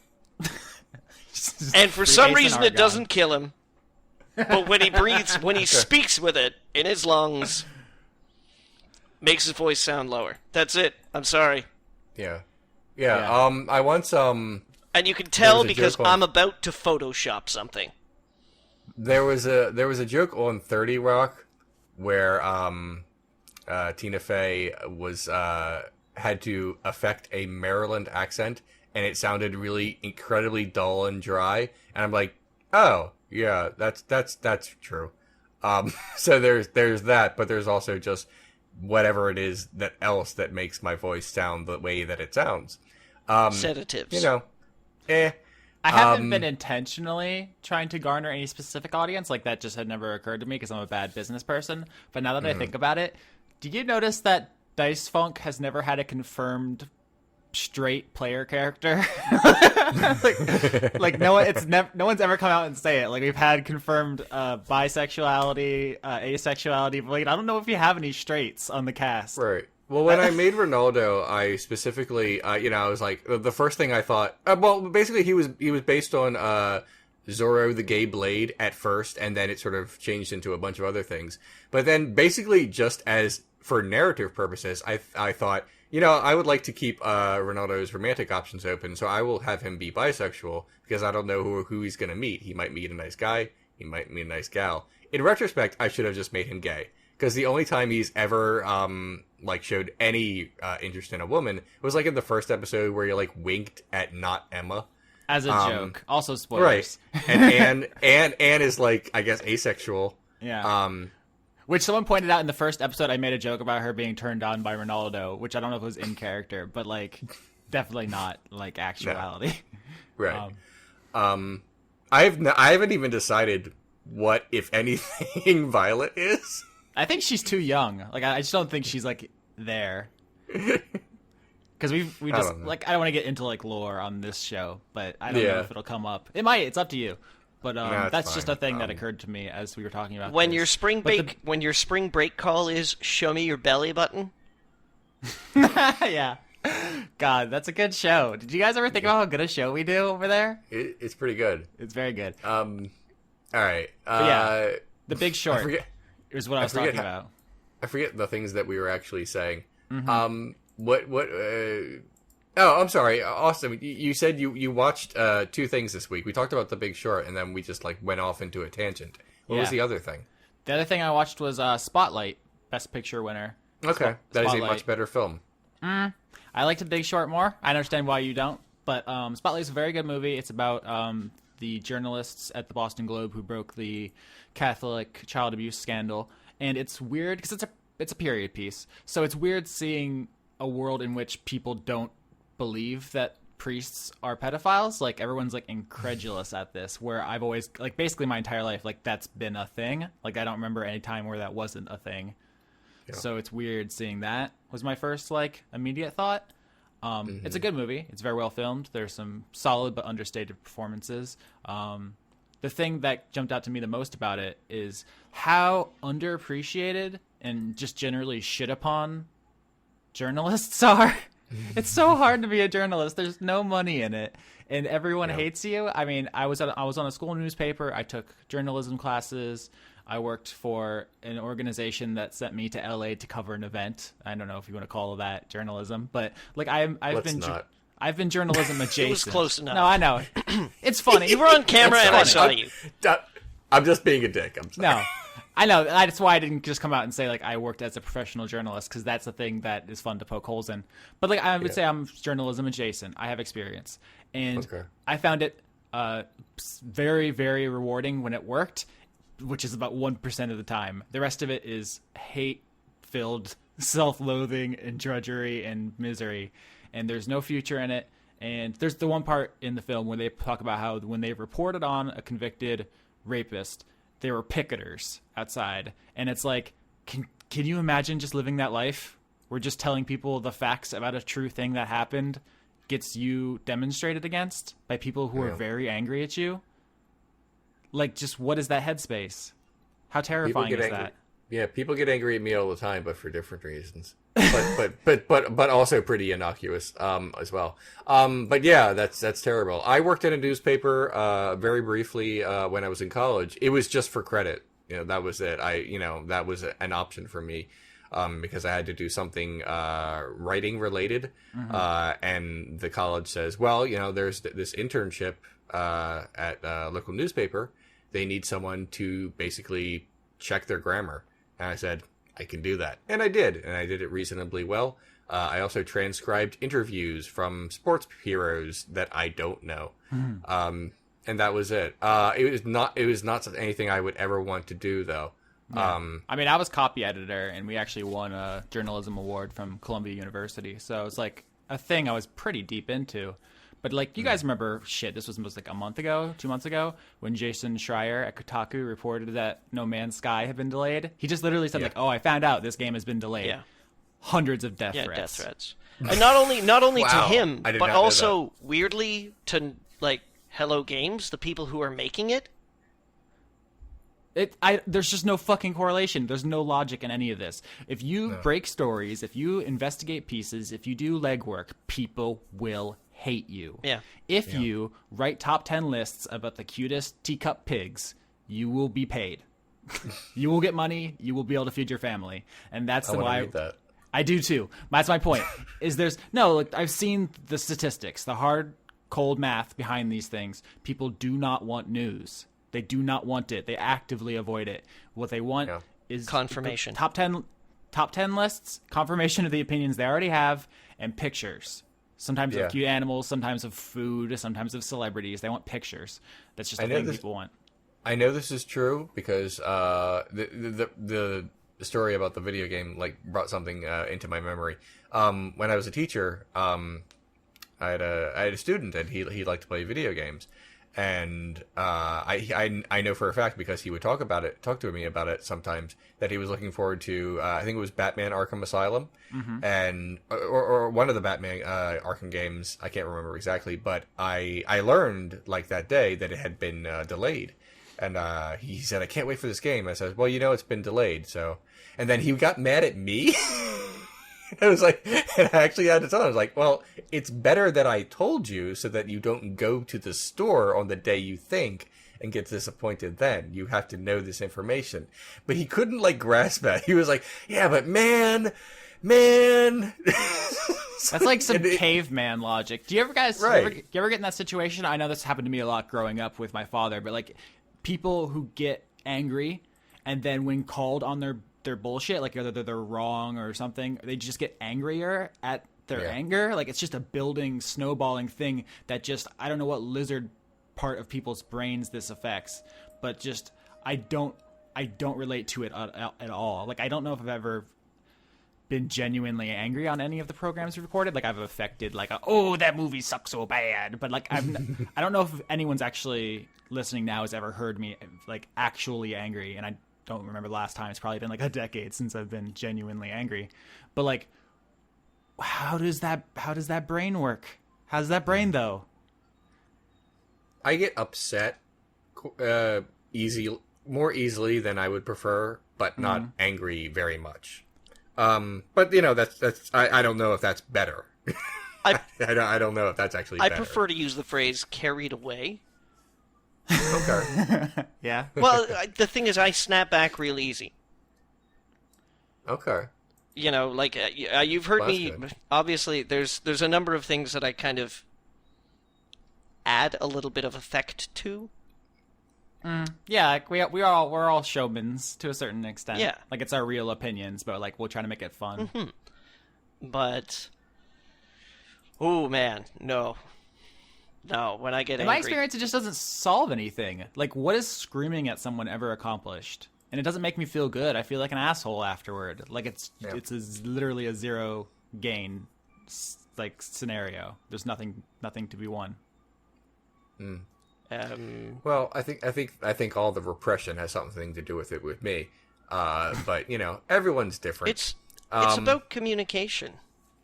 And for some reason it doesn't kill him. But when he breathes, when he speaks with it in his lungs, Makes his voice sound lower. That's it. I'm sorry. Yeah. Yeah. I once And you can tell was a because joke on- I'm about to Photoshop something. there was a joke on 30 Rock where Tina Fey was had to affect a Maryland accent, and it sounded really incredibly dull and dry. And I'm like, oh yeah, that's true. So there's that, but there's also just whatever it is that makes my voice sound the way that it sounds. Sedatives. You know, I haven't been intentionally trying to garner any specific audience. Like, that just had never occurred to me because I'm a bad business person. But now that I think about it, do you notice that Dice Funk has never had a confirmed straight player character? like no one's ever come out and say it. Like, we've had confirmed bisexuality, asexuality, but like, I don't know if you have any straights on the cast. Right. Well, when I made Ronaldo, I specifically, I was like, the first thing I thought, well, basically he was based on Zorro the Gay Blade at first, and then it sort of changed into a bunch of other things. But then basically just as for narrative purposes, I thought, I would like to keep Ronaldo's romantic options open, so I will have him be bisexual, because I don't know who he's going to meet. He might meet a nice guy, he might meet a nice gal. In retrospect, I should have just made him gay. Because the only time he's ever, showed any interest in a woman was, like, in the first episode where he, like, winked at not Emma. As a joke. Also spoilers. Right. And Anne is, like, I guess, asexual. Yeah. Which someone pointed out in the first episode, I made a joke about her being turned on by Ronaldo, which I don't know if it was in character, but, like, definitely not, like, actuality. No. Right. I haven't even decided what, if anything, Violet is. I think she's too young. Like, I just don't think she's, like, there. Because we just, like, I don't want to get into, like, lore on this show, but I don't know if it'll come up. It might. It's up to you. But that's just a thing that occurred to me as we were talking about when this. when your spring break call is show me your belly button. Yeah. God, that's a good show. Did you guys ever think about how good a show we do over there? It's pretty good. It's very good. All right. The Big Short is what I was talking about. I forget the things that we were actually saying. Mm-hmm. I'm sorry, Austin. You said you watched 2 things this week. We talked about The Big Short, and then we just like went off into a tangent. What was the other thing? The other thing I watched was Spotlight, Best Picture winner. Okay, that is a much better film. I liked The Big Short more. I understand why you don't, but Spotlight is a very good movie. It's about the journalists at the Boston Globe who broke the Catholic child abuse scandal, and it's weird because it's a period piece. So it's weird seeing a world in which people don't believe that priests are pedophiles. Like, everyone's like incredulous at this, where I've always, like, basically my entire life, like, that's been a thing. Like, I don't remember any time where that wasn't a thing. Yeah. So it's weird seeing that was my first, like, immediate thought. It's a good movie. It's very well filmed. There's some solid but understated performances. The thing that jumped out to me the most about it is how underappreciated and just generally shit upon journalists are. It's so hard to be a journalist. There's no money in it, and everyone hates you. I mean, I was on a school newspaper. I took journalism classes. I worked for an organization that sent me to LA to cover an event. I don't know if you want to call that journalism, but like I've been journalism adjacent. It was close enough. No, I know. It's funny. You were on camera and I saw you. I'm just being a dick. I'm sorry. No. I know. That's why I didn't just come out and say, like, I worked as a professional journalist, because that's a thing that is fun to poke holes in. But, like, I would say I'm journalism adjacent. I have experience. And I found it very, very rewarding when it worked, which is about 1% of the time. The rest of it is hate-filled self-loathing and drudgery and misery. And there's no future in it. And there's the one part in the film where they talk about how when they reported on a convicted rapist, they were picketers outside. And it's like, can you imagine just living that life where just telling people the facts about a true thing that happened gets you demonstrated against by people who are very angry at you? Like, just what is that headspace? How terrifying is that? Yeah, people get angry at me all the time, but for different reasons. But also pretty innocuous as well. But yeah, that's terrible. I worked in a newspaper very briefly when I was in college. It was just for credit. That was it. That was an option for me. because I had to do something writing related. And the college says, well, there's this internship at a local newspaper. They need someone to basically check their grammar. And I said, I can do that. And I did. And I did it reasonably well. I also transcribed interviews from sports heroes that I don't know. And that was it. It was not anything I would ever want to do, though. Yeah. I mean, I was copy editor, and we actually won a journalism award from Columbia University. So it's like a thing I was pretty deep into. But like, you guys remember, this was like a month ago, 2 months ago, when Jason Schreier at Kotaku reported that No Man's Sky had been delayed. He just literally said like, "Oh, I found out this game has been delayed." Yeah. Hundreds of death threats. Yeah, death threats. And not only Wow. to him, I did but not know also weirdly to like Hello Games, the people who are making it. There's just no fucking correlation. There's no logic in any of this. If you break stories, if you investigate pieces, if you do legwork, people will hate you. Yeah. If you write top 10 lists about the cutest teacup pigs, you will be paid. You will get money. You will be able to feed your family. And that's I want to why read that. I do too. That's my point. I've seen the statistics, the hard, cold math behind these things. People do not want news. They do not want it. They actively avoid it. What they want is confirmation. Top 10 lists, confirmation of the opinions they already have, and pictures. Sometimes of cute animals, sometimes of food, sometimes of celebrities. They want pictures. That's just the thing people want. I know this is true because the story about the video game brought something into my memory. When I was a teacher, I had a student and he liked to play video games. And I know for a fact, because he would talk to me about it sometimes, that he was looking forward to I think it was Batman Arkham Asylum, and or one of the Batman Arkham games. I can't remember exactly, but I learned that day that it had been delayed, and he said, I can't wait for this game. I said, well, it's been delayed, so. And then he got mad at me. I was like, and I actually had to tell him, I was like, well, it's better that I told you so that you don't go to the store on the day you think and get disappointed then. You have to know this information. But he couldn't grasp that. He was like, yeah, but man. That's like some caveman logic. Do you ever guys, you ever get in that situation? I know this happened to me a lot growing up with my father, but people who get angry and then when called on their bullshit, either they're wrong or something, they just get angrier at their anger. It's just a building, snowballing thing that just, I don't know what lizard part of people's brains this affects, but just, I don't relate to it at all. I don't know if I've ever been genuinely angry on any of the programs we recorded. I've affected oh, that movie sucks so bad, but I don't know if anyone's actually listening now has ever heard me actually angry, and I don't remember the last time. It's probably been a decade since I've been genuinely angry. But how does that brain work? How does that brain though? I get upset more easily than I would prefer, but not angry very much. But that's I don't know if that's better. I don't know if that's actually better. I prefer to use the phrase carried away. Okay. Yeah. Well, the thing is, I snap back real easy. Okay. You've heard me. Good. Obviously, there's a number of things that I kind of add a little bit of effect to. Yeah, we're all showmans to a certain extent. Yeah. It's our real opinions, but we'll try to make it fun. Mm-hmm. But, oh man, no, when I get angry. In my experience, it just doesn't solve anything. What has screaming at someone ever accomplished? And it doesn't make me feel good. I feel like an asshole afterward. It's literally a zero gain scenario. There's nothing to be won. Well, I think all the repression has something to do with it with me. But everyone's different. It's about communication,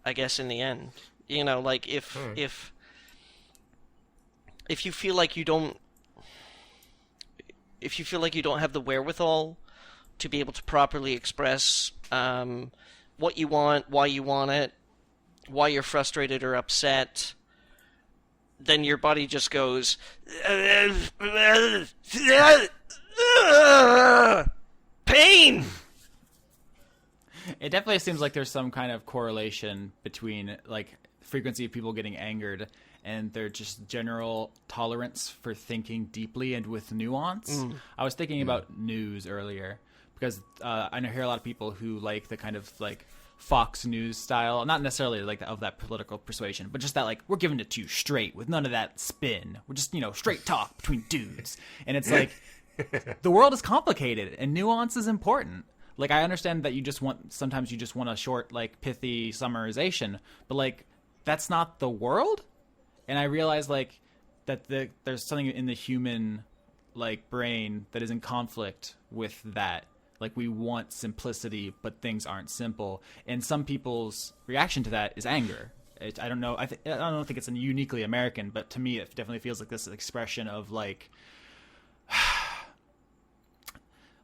I guess. In the end, if you feel like you don't have the wherewithal to be able to properly express what you want, why you want it, why you're frustrated or upset, then your body just goes pain. It definitely seems like there's some kind of correlation between like frequency of people getting angered and their just general tolerance for thinking deeply and with nuance. I was thinking about news earlier because I hear a lot of people who like the kind of like Fox News style, not necessarily like of that political persuasion, but just that like we're giving it to you straight with none of that spin. We're just, straight talk between dudes. And it's like the world is complicated and nuance is important. Like I understand that sometimes you just want a short, like pithy summarization, but like that's not the world. And I realize like that there's something in the human like brain that is in conflict with that. Like we want simplicity, but things aren't simple. And some people's reaction to that is anger. I don't know. I don't think it's a uniquely American, but to me, it definitely feels like this expression of like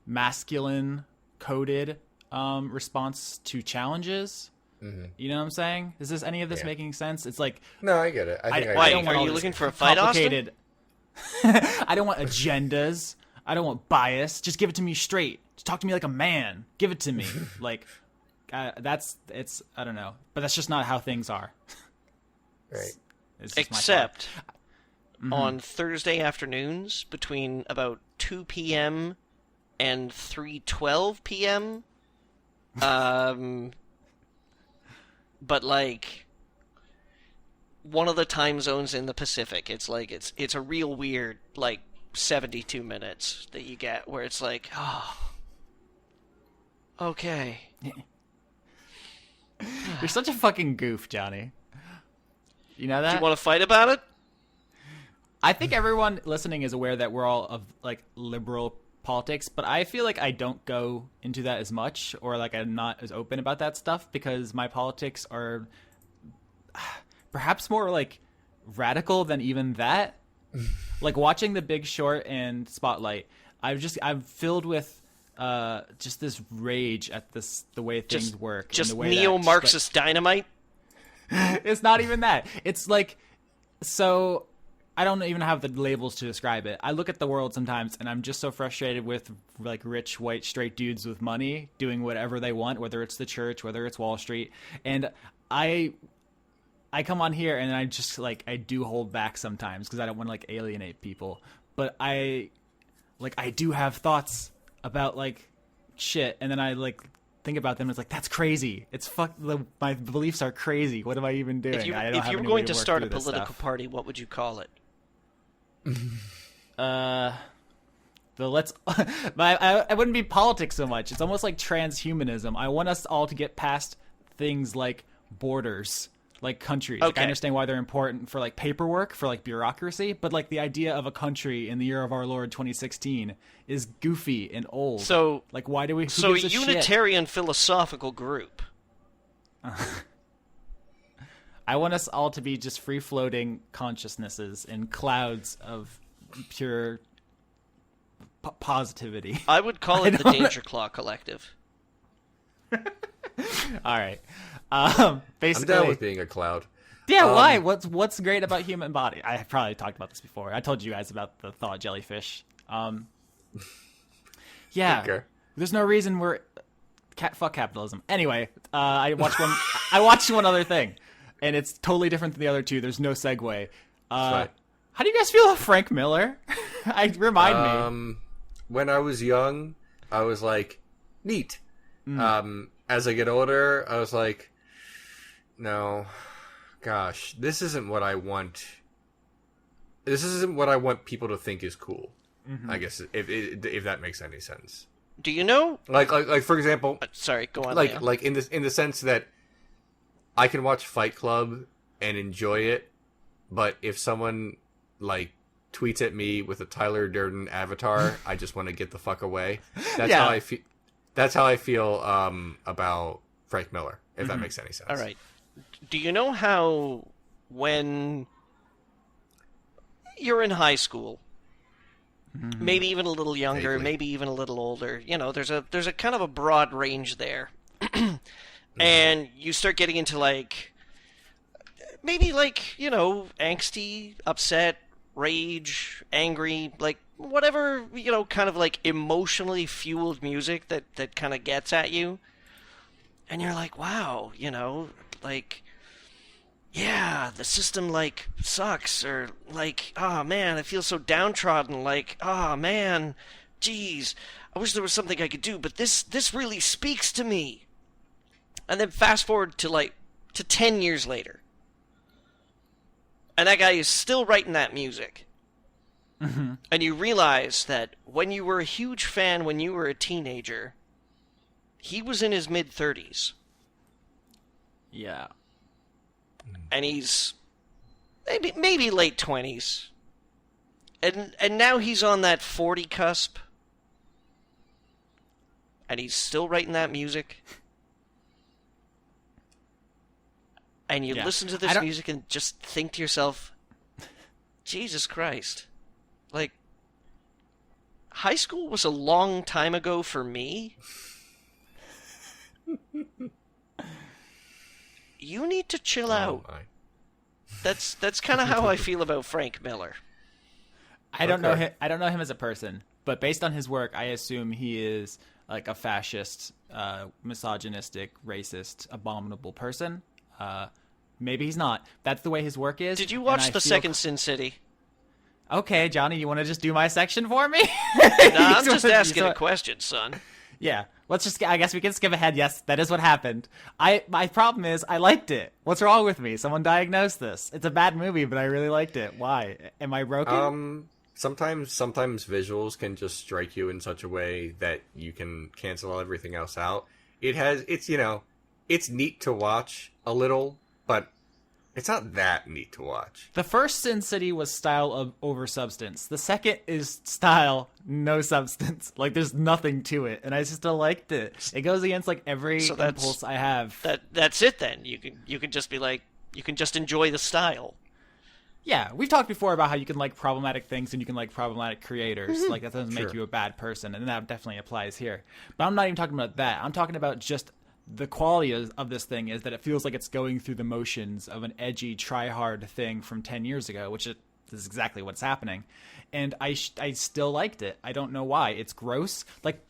masculine coded response to challenges. Mm-hmm. You know what I'm saying? Is any of this making sense? It's like no, I get it. Why are you looking for a fight, Austin? I don't want agendas. I don't want bias. Just give it to me straight. Just talk to me like a man. Give it to me. Like I don't know, but that's just not how things are. Right. Except on Thursday afternoons between about 2 p.m. and 3:12 p.m. But like one of the time zones in the Pacific, it's like it's a real weird like 72 minutes that you get where it's like, oh, okay. You're such a fucking goof, Johnny. You know that? Do you want to fight about it? I think everyone listening is aware that we're all of like liberal politics, but I feel like I don't go into that as much, or like I'm not as open about that stuff because my politics are perhaps more like radical than even that. Like watching The Big Short and Spotlight, I'm filled with just this rage at the way things work. Just and the way neo-Marxist dynamite? It's not even that. It's like, so I don't even have the labels to describe it. I look at the world sometimes and I'm just so frustrated with like rich, white, straight dudes with money doing whatever they want, whether it's the church, whether it's Wall Street. And I come on here and I just like, I do hold back sometimes because I don't want to like alienate people. But I do have thoughts about like shit, and then I like think about them. And it's like, that's crazy. It's my beliefs are crazy. What am I even doing? If you were going to start a political party, what would you call it? I wouldn't be politics so much. It's almost like transhumanism. I want us all to get past things like borders, like countries. Okay. Like, I understand why they're important for like paperwork, for like bureaucracy, but like the idea of a country in the year of our Lord 2016 is goofy and old. So like, why do we? So a Unitarian philosophical group. I want us all to be just free-floating consciousnesses in clouds of pure positivity. I would call it the Danger Claw Collective. All right. Basically, I'm down with being a cloud. Yeah, why? What's great about human body? I probably talked about this before. I told you guys about the thought jellyfish. Yeah, okay. There's no reason we're fuck capitalism. Anyway, I watched one other thing. And it's totally different than the other two. There's no segue. How do you guys feel about Frank Miller? Remind me. When I was young, I was like, neat. As I get older, I was like, no, gosh, this isn't what I want. This isn't what I want people to think is cool. Mm-hmm. I guess if that makes any sense. Do you know? Like for example. Sorry, go on. Like in the sense that I can watch Fight Club and enjoy it, but if someone like tweets at me with a Tyler Durden avatar, I just want to get the fuck away. That's how I feel. That's how I feel about Frank Miller, if that makes any sense. All right. Do you know how when you're in high school, maybe even a little younger, Vaguely. maybe even a little older, there's a kind of a broad range there. And you start getting into like maybe like, angsty, upset, rage, angry, like whatever, kind of like emotionally fueled music that kind of gets at you. and you're like, wow, like, yeah, the system, like, sucks, or, like, oh, man, I feel so downtrodden, like, oh, man, geez, I wish there was something I could do, but this really speaks to me. And then fast forward to 10 years later, and that guy is still writing that music. Mm-hmm. And you realize that when you were a huge fan when you were a teenager, he was in his mid-30s. Yeah. And he's maybe late 20s. And now he's on that 40 cusp. And he's still writing that music. And you listen to this music and just think to yourself, Jesus Christ. Like, high school was a long time ago for me. You need to chill out. That's kind of how I feel about Frank Miller. I don't know him as a person, but based on his work, I assume he is like a fascist, misogynistic, racist, abominable person. Maybe he's not. That's the way his work is. Did you watch the second Sin City? Okay, Johnny, you want to just do my section for me? Nah, I'm just asking a question, son. Yeah, I guess we can skip ahead. Yes, that is what happened. My problem is I liked it. What's wrong with me? Someone diagnosed this. It's a bad movie, but I really liked it. Why? Am I broken? Sometimes visuals can just strike you in such a way that you can cancel everything else out. It's neat to watch a little, but it's not that neat to watch. The first Sin City was style over substance. The second is style, no substance. Like, there's nothing to it, and I still liked it. It goes against, like, every impulse I have. That's it, then. You can just be like, you can just enjoy the style. Yeah, we've talked before about how you can like problematic things and you can like problematic creators. Mm-hmm. Like, that doesn't make you a bad person, and that definitely applies here. But I'm not even talking about that. I'm talking about just the quality of this thing is that it feels like it's going through the motions of an edgy, try-hard thing from 10 years ago, which is exactly what's happening. And I still liked it. I don't know why. It's gross. Like,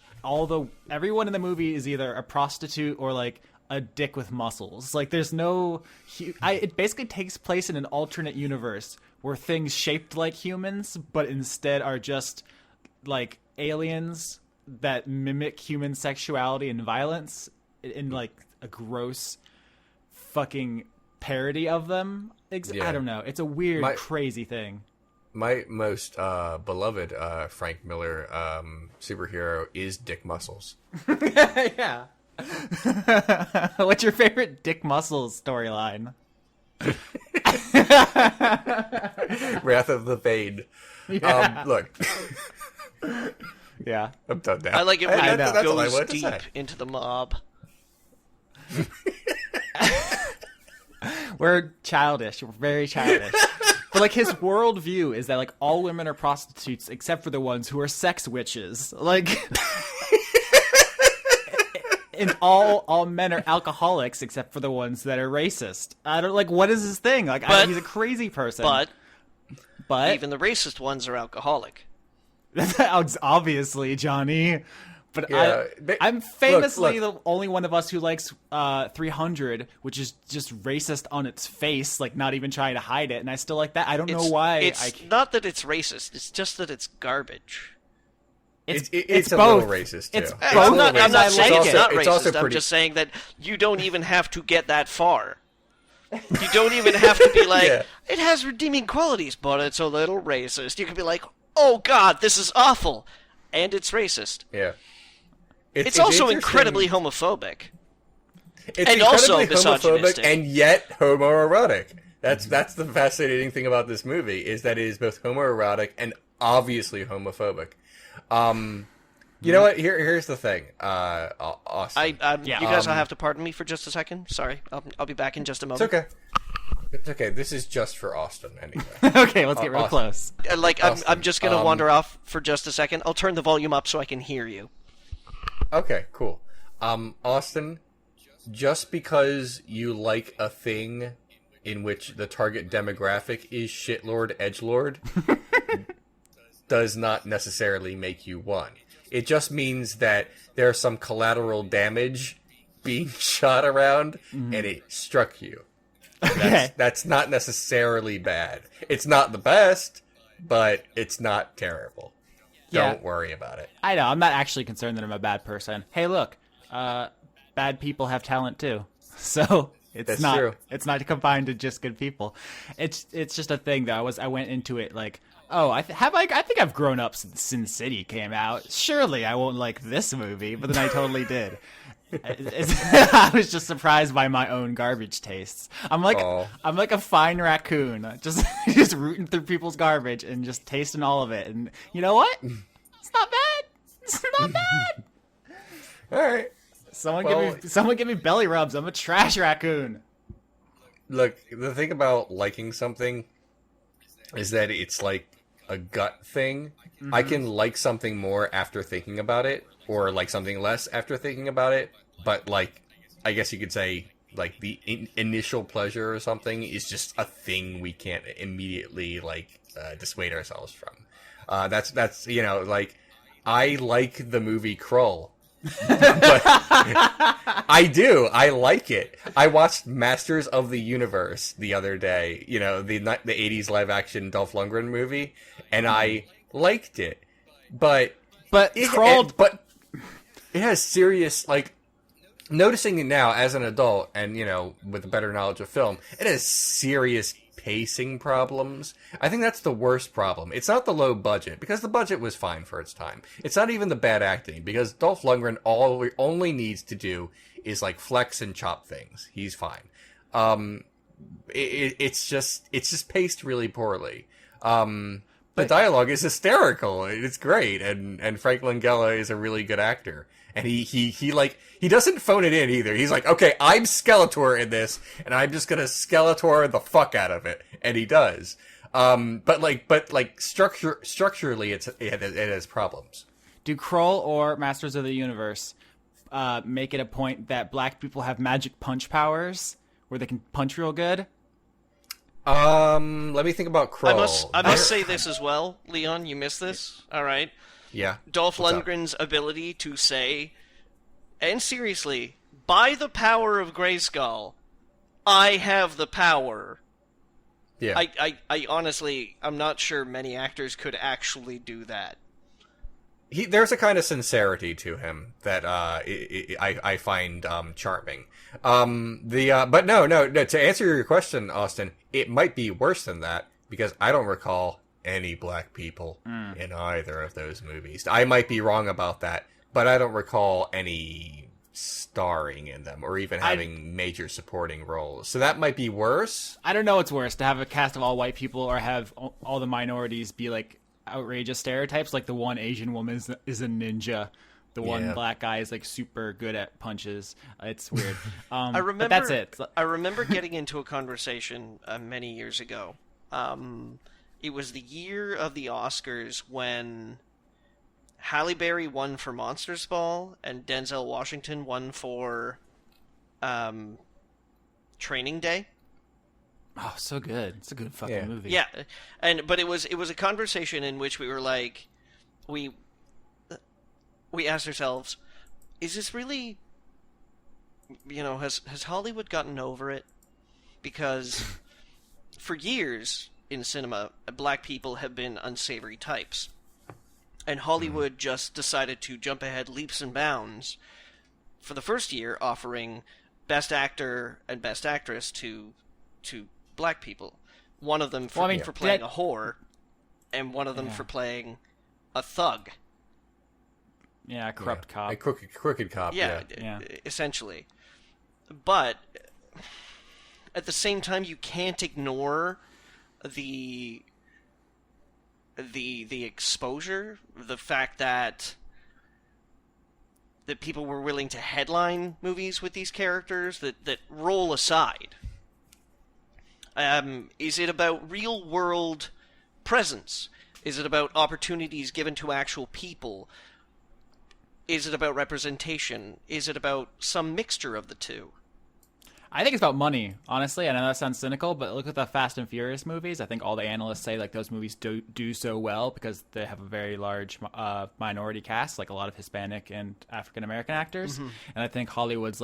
everyone in the movie is either a prostitute or like a dick with muscles. Like, there's no... it basically takes place in an alternate universe where things shaped like humans, but instead are just like aliens that mimic human sexuality and violence in like a gross fucking parody of them. I don't know. It's a weird, crazy thing. My most beloved Frank Miller superhero is Dick Muscles. Yeah. What's your favorite Dick Muscles storyline? Wrath of the Bane. Yeah. Look. Yeah. I'm done now. I like it when it goes deep into the mob. We're childish. We're very childish. But like, his worldview is that like all women are prostitutes except for the ones who are sex witches. Like, and all men are alcoholics except for the ones that are racist. I don't like. What is his thing? Like, he's a crazy person. But even the racist ones are alcoholic. That's obviously, Johnny. But yeah, I'm famously the only one of us who likes 300, which is just racist on its face, like not even trying to hide it, and I still like that. I don't know why. It's not that it's racist; it's just that it's garbage. It's both. A little racist too. It's both. I'm not saying it's not racist. I'm just saying that you don't even have to get that far. You don't even have to be like, it has redeeming qualities, but it's a little racist. You can be like, oh God, this is awful, and it's racist. Yeah. It's also incredibly homophobic. It's also homophobic misogynistic. and yet homoerotic. That's the fascinating thing about this movie, is that it is both homoerotic and obviously homophobic. You know what? Here's the thing. Austin. You guys will have to pardon me for just a second. Sorry, I'll be back in just a moment. It's okay. This is just for Austin anyway. Okay, let's get real close. I'm just gonna wander off for just a second. I'll turn the volume up so I can hear you. Okay, cool. Austin, just because you like a thing in which the target demographic is shitlord, edgelord, does not necessarily make you one. It just means that there's some collateral damage being shot around and it struck you. That's not necessarily bad. It's not the best, but it's not terrible. Don't worry about it. I know. I'm not actually concerned that I'm a bad person. Hey, look, bad people have talent too. So it's true. It's not confined to just good people. It's just a thing though. I went into it like, oh, I think I've grown up since Sin City came out. Surely I won't like this movie, but then I totally did. I was just surprised by my own garbage tastes. I'm like a fine raccoon, just rooting through people's garbage and just tasting all of it. And you know what? It's not bad. It's not bad. All right. Someone give me belly rubs. I'm a trash raccoon. Look, the thing about liking something is that it's like a gut thing. Mm-hmm. I can like something more after thinking about it, or like something less after thinking about it. But like, I guess you could say like the initial pleasure or something is just a thing we can't immediately like dissuade ourselves from. That's like I like the movie Krull. But I do. I like it. I watched Masters of the Universe the other day. The 80s live action Dolph Lundgren movie, and I liked it. But it has serious noticing it now as an adult, and with a better knowledge of film, it has serious pacing problems. I think that's the worst problem. It's not the low budget, because the budget was fine for its time. It's not even the bad acting, because Dolph Lundgren only needs to do is flex and chop things. He's fine. It's just paced really poorly. The dialogue is hysterical. It's great, and Frank Langella is a really good actor. And he doesn't phone it in either. He's like, okay, I'm Skeletor in this, and I'm just gonna Skeletor the fuck out of it, and he does. But structurally, it has problems. Do Krull or Masters of the Universe make it a point that black people have magic punch powers where they can punch real good? Let me think about Krull. I must say this as well, Leon. You missed this. All right. Yeah. Dolph Lundgren's ability to say, and seriously, by the power of Grayskull, I have the power. Yeah. I honestly, I'm not sure many actors could actually do that. There's a kind of sincerity to him that I find charming. But no. To answer your question, Austin, it might be worse than that, because I don't recall any black people in either of those movies. I might be wrong about that, but I don't recall any starring in them or even having major supporting roles. So that might be worse. I don't know what's worse, to have a cast of all white people or have all the minorities be outrageous stereotypes, like the one Asian woman is a ninja. The one black guy is super good at punches. It's weird. I remember, but that's it. I remember getting into a conversation many years ago. It was the year of the Oscars when Halle Berry won for Monsters Ball and Denzel Washington won for Training Day. Oh, so good. It's a good fucking movie. Yeah. But it was a conversation in which we were we asked ourselves, is this really, has Hollywood gotten over it? Because for years in cinema, black people have been unsavory types. And Hollywood just decided to jump ahead leaps and bounds for the first year, offering Best Actor and Best Actress to black people. One of them for playing a whore, and one of them for playing a thug. Yeah, a corrupt cop. A crooked cop, yeah. Essentially. But at the same time, you can't ignore the exposure, the fact that people were willing to headline movies with these characters that roll aside. Is it about real world presence? Is it about opportunities given to actual people? Is it about representation? Is it about some mixture of the two? I think it's about money, honestly. I know that sounds cynical, but look at the Fast and Furious movies. I think all the analysts say those movies do so well because they have a very large minority cast, a lot of Hispanic and African American actors. Mm-hmm. And I think Hollywood's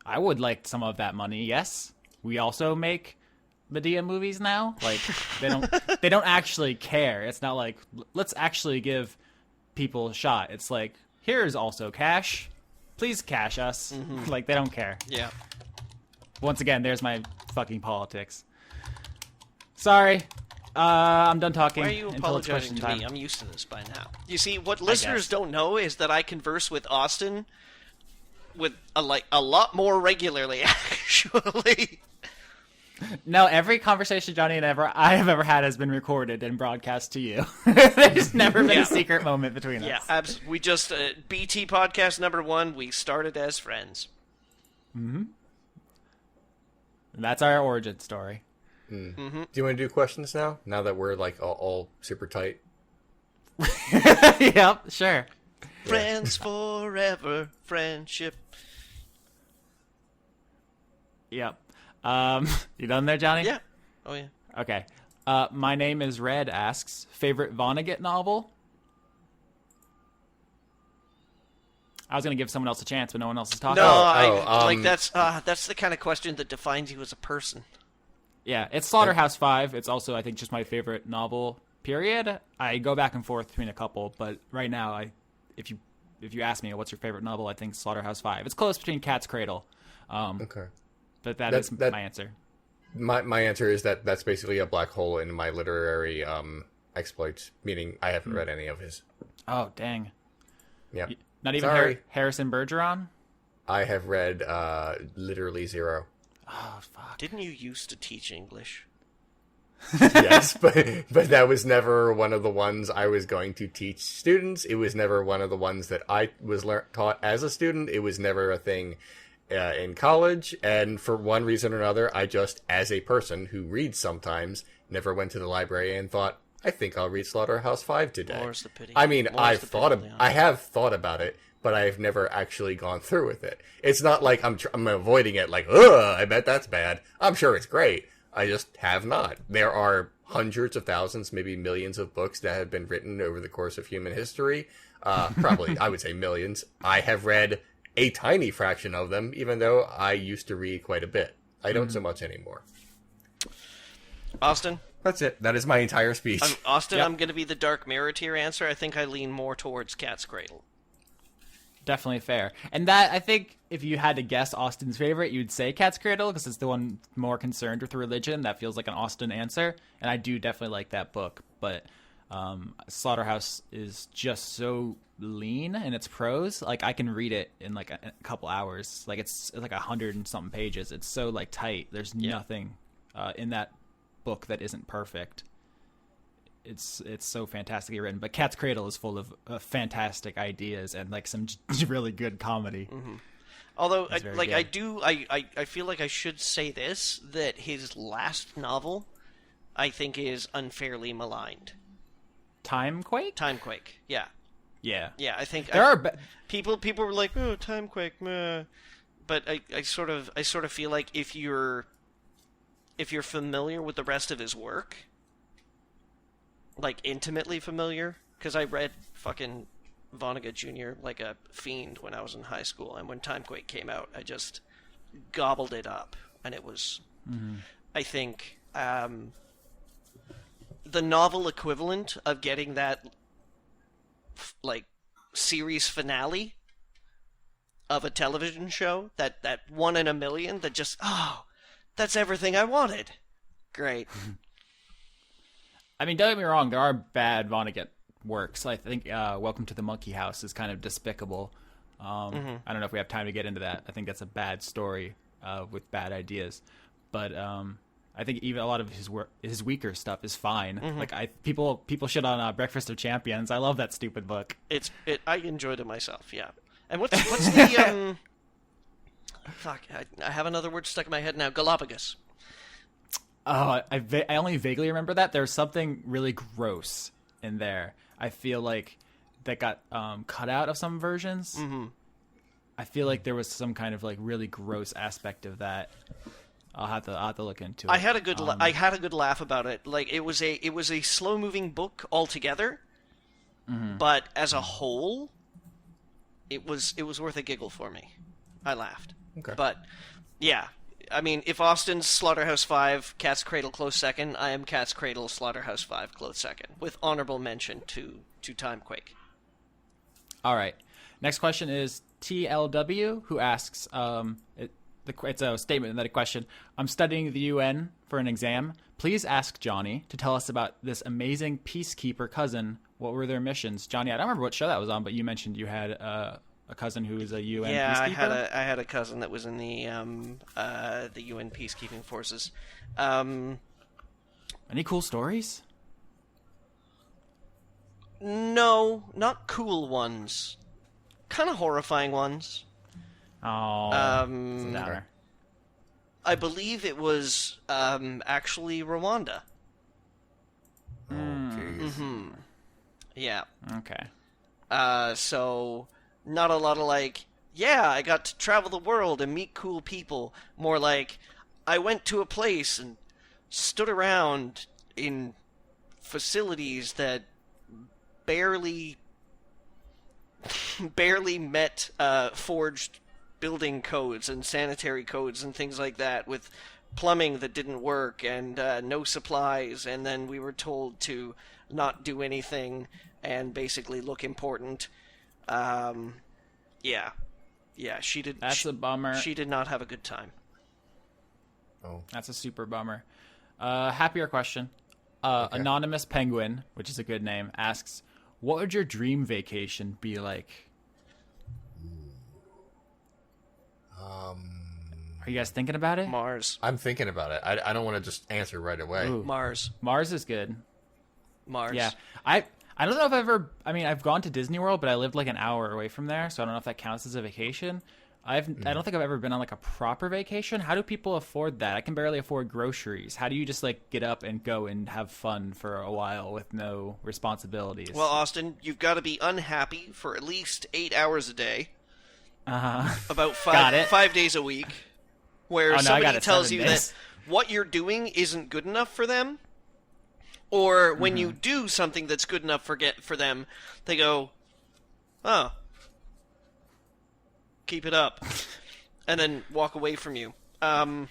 I would like some of that money. Yes, we also make Medea movies now. Like they don't actually care. It's not like let's actually give people a shot. It's like here's also cash. Please cash us. Like they don't care. Yeah. Once again, there's my fucking politics. Sorry. I'm done talking. Why are you until it's apologizing question to time. me? I'm used to this by now. You see, what listeners don't know is that I converse with Austin with a lot more regularly, actually. No, every conversation Johnny and I have ever had has been recorded and broadcast to you. There's never been a secret moment between us. Yeah, we just BT podcast #1. We started as friends. Mm-hmm. And that's our origin story. Do you want to do questions now? Now that we're like all super tight. Yep, sure. Friends forever, friendship. Yep. You done there, Johnny? Yeah. Oh yeah. Okay. My name is Red asks, favorite Vonnegut novel? I was gonna give someone else a chance, but no one else is talking. No, that's the kind of question that defines you as a person. Yeah, it's Slaughterhouse 5. It's also, I think, just my favorite novel. Period. I go back and forth between a couple, but right now, if you ask me what's your favorite novel, I think Slaughterhouse 5. It's close between Cat's Cradle. Okay. But that's my answer. My answer is that's basically a black hole in my literary exploits, meaning I haven't read any of his. Oh, dang. Yeah. Not even Harrison Bergeron? I have read literally 0. Oh, fuck. Didn't you used to teach English? Yes, but that was never one of the ones I was going to teach students. It was never one of the ones that I was taught as a student. It was never a thing in college. And for one reason or another, I just, as a person who reads sometimes, never went to the library and thought, I think I'll read Slaughterhouse 5 today. More's the pity. I mean, I have thought about it, but I've never actually gone through with it. It's not like I'm avoiding it like, ugh, I bet that's bad. I'm sure it's great. I just have not. There are hundreds of thousands, maybe millions of books that have been written over the course of human history. Probably, I would say millions. I have read a tiny fraction of them, even though I used to read quite a bit. I don't so much anymore. Austin? That's it. That is my entire speech. Austin, Yep. I'm going to be the dark mirror to your answer. I think I lean more towards Cat's Cradle. Definitely fair. And that, I think, if you had to guess Austin's favorite, you'd say Cat's Cradle, because it's the one more concerned with religion. That feels like an Austin answer. And I do definitely like that book. But Slaughterhouse is just so lean in its prose. Like, I can read it in, like, a couple hours. Like, it's like 100 and something pages. It's so, like, tight. There's nothing in that book that isn't perfect. It's so fantastically written, but Cat's Cradle is full of fantastic ideas and like some really good comedy. Mm-hmm. Although, I feel like I should say this, that his last novel, I think, is unfairly maligned. Timequake? Timequake, yeah. Yeah. Yeah, I think people were like, oh, Timequake, meh. But I sort of feel like if you're familiar with the rest of his work, like intimately familiar, because I read fucking Vonnegut Jr. like a fiend when I was in high school, and when Timequake came out, I just gobbled it up, and it was, I think, the novel equivalent of getting that like series finale of a television show, that one in a million, that just, that's everything I wanted. Great. I mean, don't get me wrong, there are bad Vonnegut works. I think Welcome to the Monkey House is kind of despicable. I don't know if we have time to get into that. I think that's a bad story with bad ideas. But I think even a lot of his weaker stuff is fine. Like people shit on Breakfast of Champions. I love that stupid book. I enjoyed it myself, yeah. And what's the fuck, I have another word stuck in my head now. Galapagos. Oh, I only vaguely remember that. There's something really gross in there. I feel like that got cut out of some versions. I feel like there was some kind of like really gross aspect of that. I'll have to look into it. I had a good laugh about it. Like it was a slow moving book altogether, but as a whole, it was worth a giggle for me. I laughed. Okay. But, yeah. I mean, if Austin's Slaughterhouse 5, Cat's Cradle close second, I am Cat's Cradle, Slaughterhouse 5 close second, with honorable mention to Timequake. All right. Next question is TLW, who asks, it's a statement, not a question. I'm studying the UN for an exam. Please ask Johnny to tell us about this amazing peacekeeper cousin. What were their missions? Johnny, I don't remember what show that was on, but you mentioned you had a cousin who was a UN peacekeeper. Yeah, I had a cousin that was in the UN peacekeeping forces. Any cool stories? No, not cool ones. Kind of horrifying ones. Oh, it's a downer. I believe it was actually Rwanda. Oh, jeez. Mm-hmm. Yeah. Okay. So not a lot of like, yeah, I got to travel the world and meet cool people. More like, I went to a place and stood around in facilities that barely met forged building codes and sanitary codes and things like that, with plumbing that didn't work and no supplies, and then we were told to not do anything and basically look important. Yeah, she did. That's a bummer. She did not have a good time. Oh, That's a super bummer. Happier question. Okay. Anonymous Penguin, which is a good name, asks, what would your dream vacation be like? Are you guys thinking about it? Mars. I'm thinking about it. I don't want to just answer right away. Ooh. Mars. Mars is good. Mars. Yeah. I don't know if I've gone to Disney World, but I lived like an hour away from there, so I don't know if that counts as a vacation. I don't think I've ever been on like a proper vacation. How do people afford that? I can barely afford groceries. How do you just like get up and go and have fun for a while with no responsibilities? Well, Austin, you've got to be unhappy for at least 8 hours a day. About Got it. 5 days a week, where Oh, no, I got somebody it tells 7 you days. that what you're doing isn't good enough for them, or when Mm-hmm. you do something that's good enough for them, they go, "Oh, keep it up," and then walk away from you. And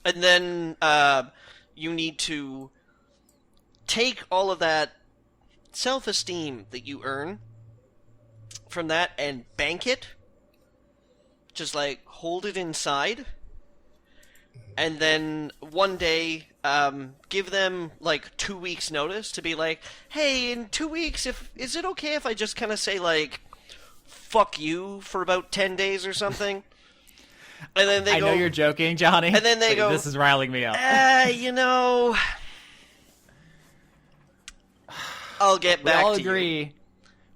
then you need to take all of that self-esteem that you earn from that and bank it. Just like hold it inside, and then one day give them like 2 weeks notice to be like, hey, in 2 weeks, is it okay if I just kind of say like fuck you for about 10 days or something? And then they I go, know you're joking, Johnny. And then they but go, this is riling me up. you know, I'll get back to you.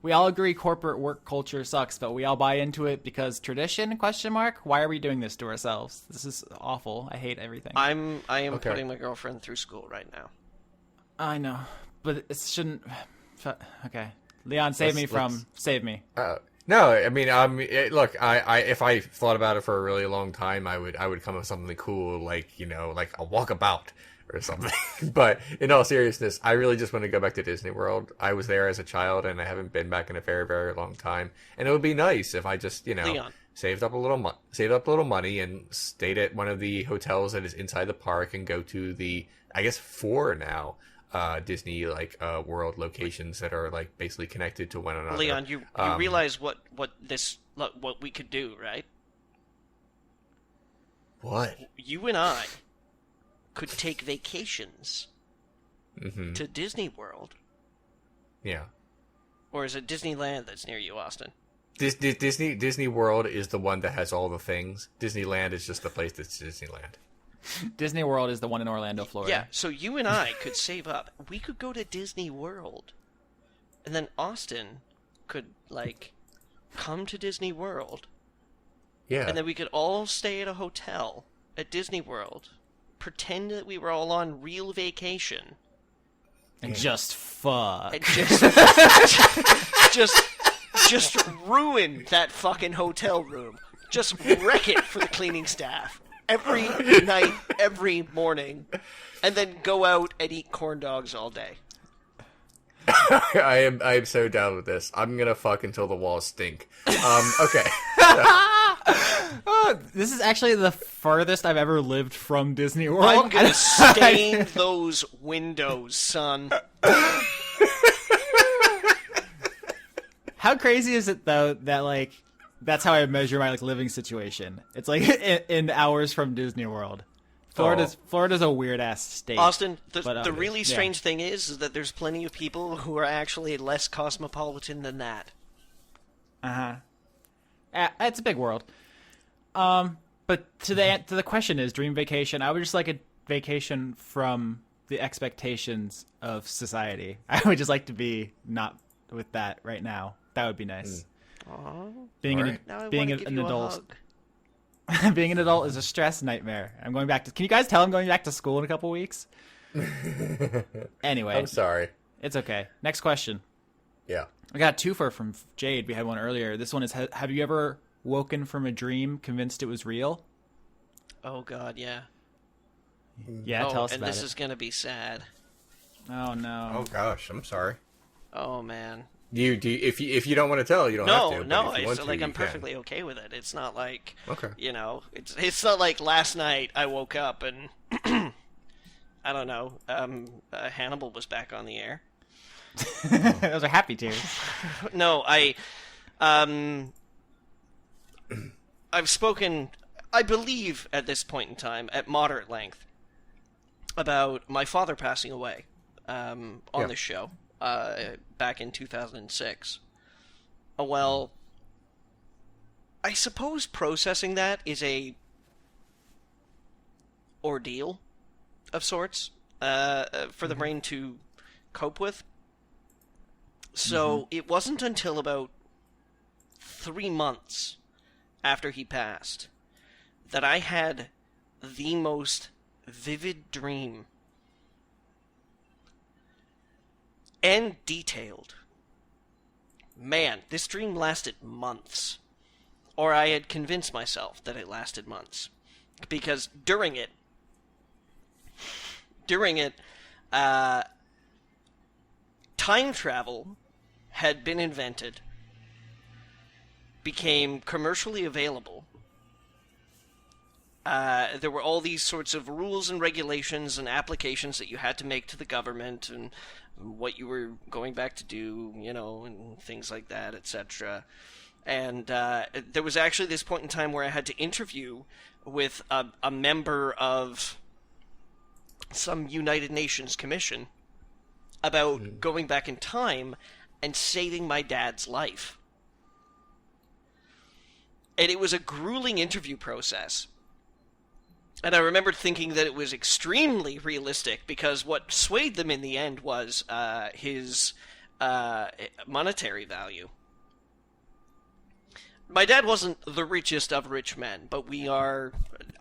We all agree corporate work culture sucks, but we all buy into it because tradition, question mark? Why are we doing this to ourselves? This is awful. I hate everything. I am Okay. putting my girlfriend through school right now. I know, but it shouldn't... Okay. Leon, save me. No, I mean, look, I if I thought about it for a really long time, I would come up with something cool, like, like a walkabout or something. But in all seriousness, I really just want to go back to Disney World. I was there as a child, and I haven't been back in a very, very long time. And it would be nice if I just, Leon. saved up a little money and stayed at one of the hotels that is inside the park and go to the, I guess, 4 now. Disney World locations that are like basically connected to one another. Leon, you realize what we could do, right? What? You and I could take vacations Mm-hmm. to Disney World. Yeah. Or is it Disneyland that's near you, Austin? Disney World is the one that has all the things. Disneyland is just the place that's Disneyland. Disney World is the one in Orlando, Florida. Yeah, so you and I could save up. We could go to Disney World. And then Austin could, come to Disney World. Yeah. And then we could all stay at a hotel at Disney World. Pretend that we were all on real vacation. And just fuck. And just ruin that fucking hotel room. Just wreck it for the cleaning staff. Every night, every morning. And then go out and eat corn dogs all day. I am so down with this. I'm gonna fuck until the walls stink. Okay. This is actually the farthest I've ever lived from Disney World. I'm gonna stain those windows, son. How crazy is it though that like that's how I measure my like living situation? It's like in hours from Disney World. Florida's a weird ass state. Austin, the but, really strange thing is that there's plenty of people who are actually less cosmopolitan than that. It's a big world. But to the question is dream vacation. I would just like a vacation from the expectations of society. I would just like to be not with that right now. That would be nice. Being an adult. Being an adult is a stress nightmare. Can you guys tell I'm going back to school in a couple weeks? Anyway. I'm sorry. It's okay. Next question. Yeah. I got a twofer from Jade. We had one earlier. This one is, have you ever woken from a dream convinced it was real? Oh, God, yeah. Yeah, tell us about it. And this is going to be sad. Oh, no. Oh, gosh. I'm sorry. Oh, man. If you don't want to tell, you don't have to. No, I'm perfectly okay with it. It's not like, okay. It's not like last night I woke up and, I don't know, Hannibal was back on the air. Those are happy tears. No, I've spoken, I believe, at this point in time, at moderate length, about my father passing away on this show back in 2006. Well, I suppose processing that is a ordeal of sorts for the brain to cope with. So it wasn't until about 3 months after he passed that I had the most vivid dream and detailed. Man, this dream lasted months. Or I had convinced myself that it lasted months. Because during it, time travel had been invented, became commercially available. There were all these sorts of rules and regulations and applications that you had to make to the government and what you were going back to do, and things like that, etc. And there was actually this point in time where I had to interview with a member of some United Nations commission about going back in time and saving my dad's life. And it was a grueling interview process. And I remembered thinking that it was extremely realistic because what swayed them in the end was his monetary value. My dad wasn't the richest of rich men, but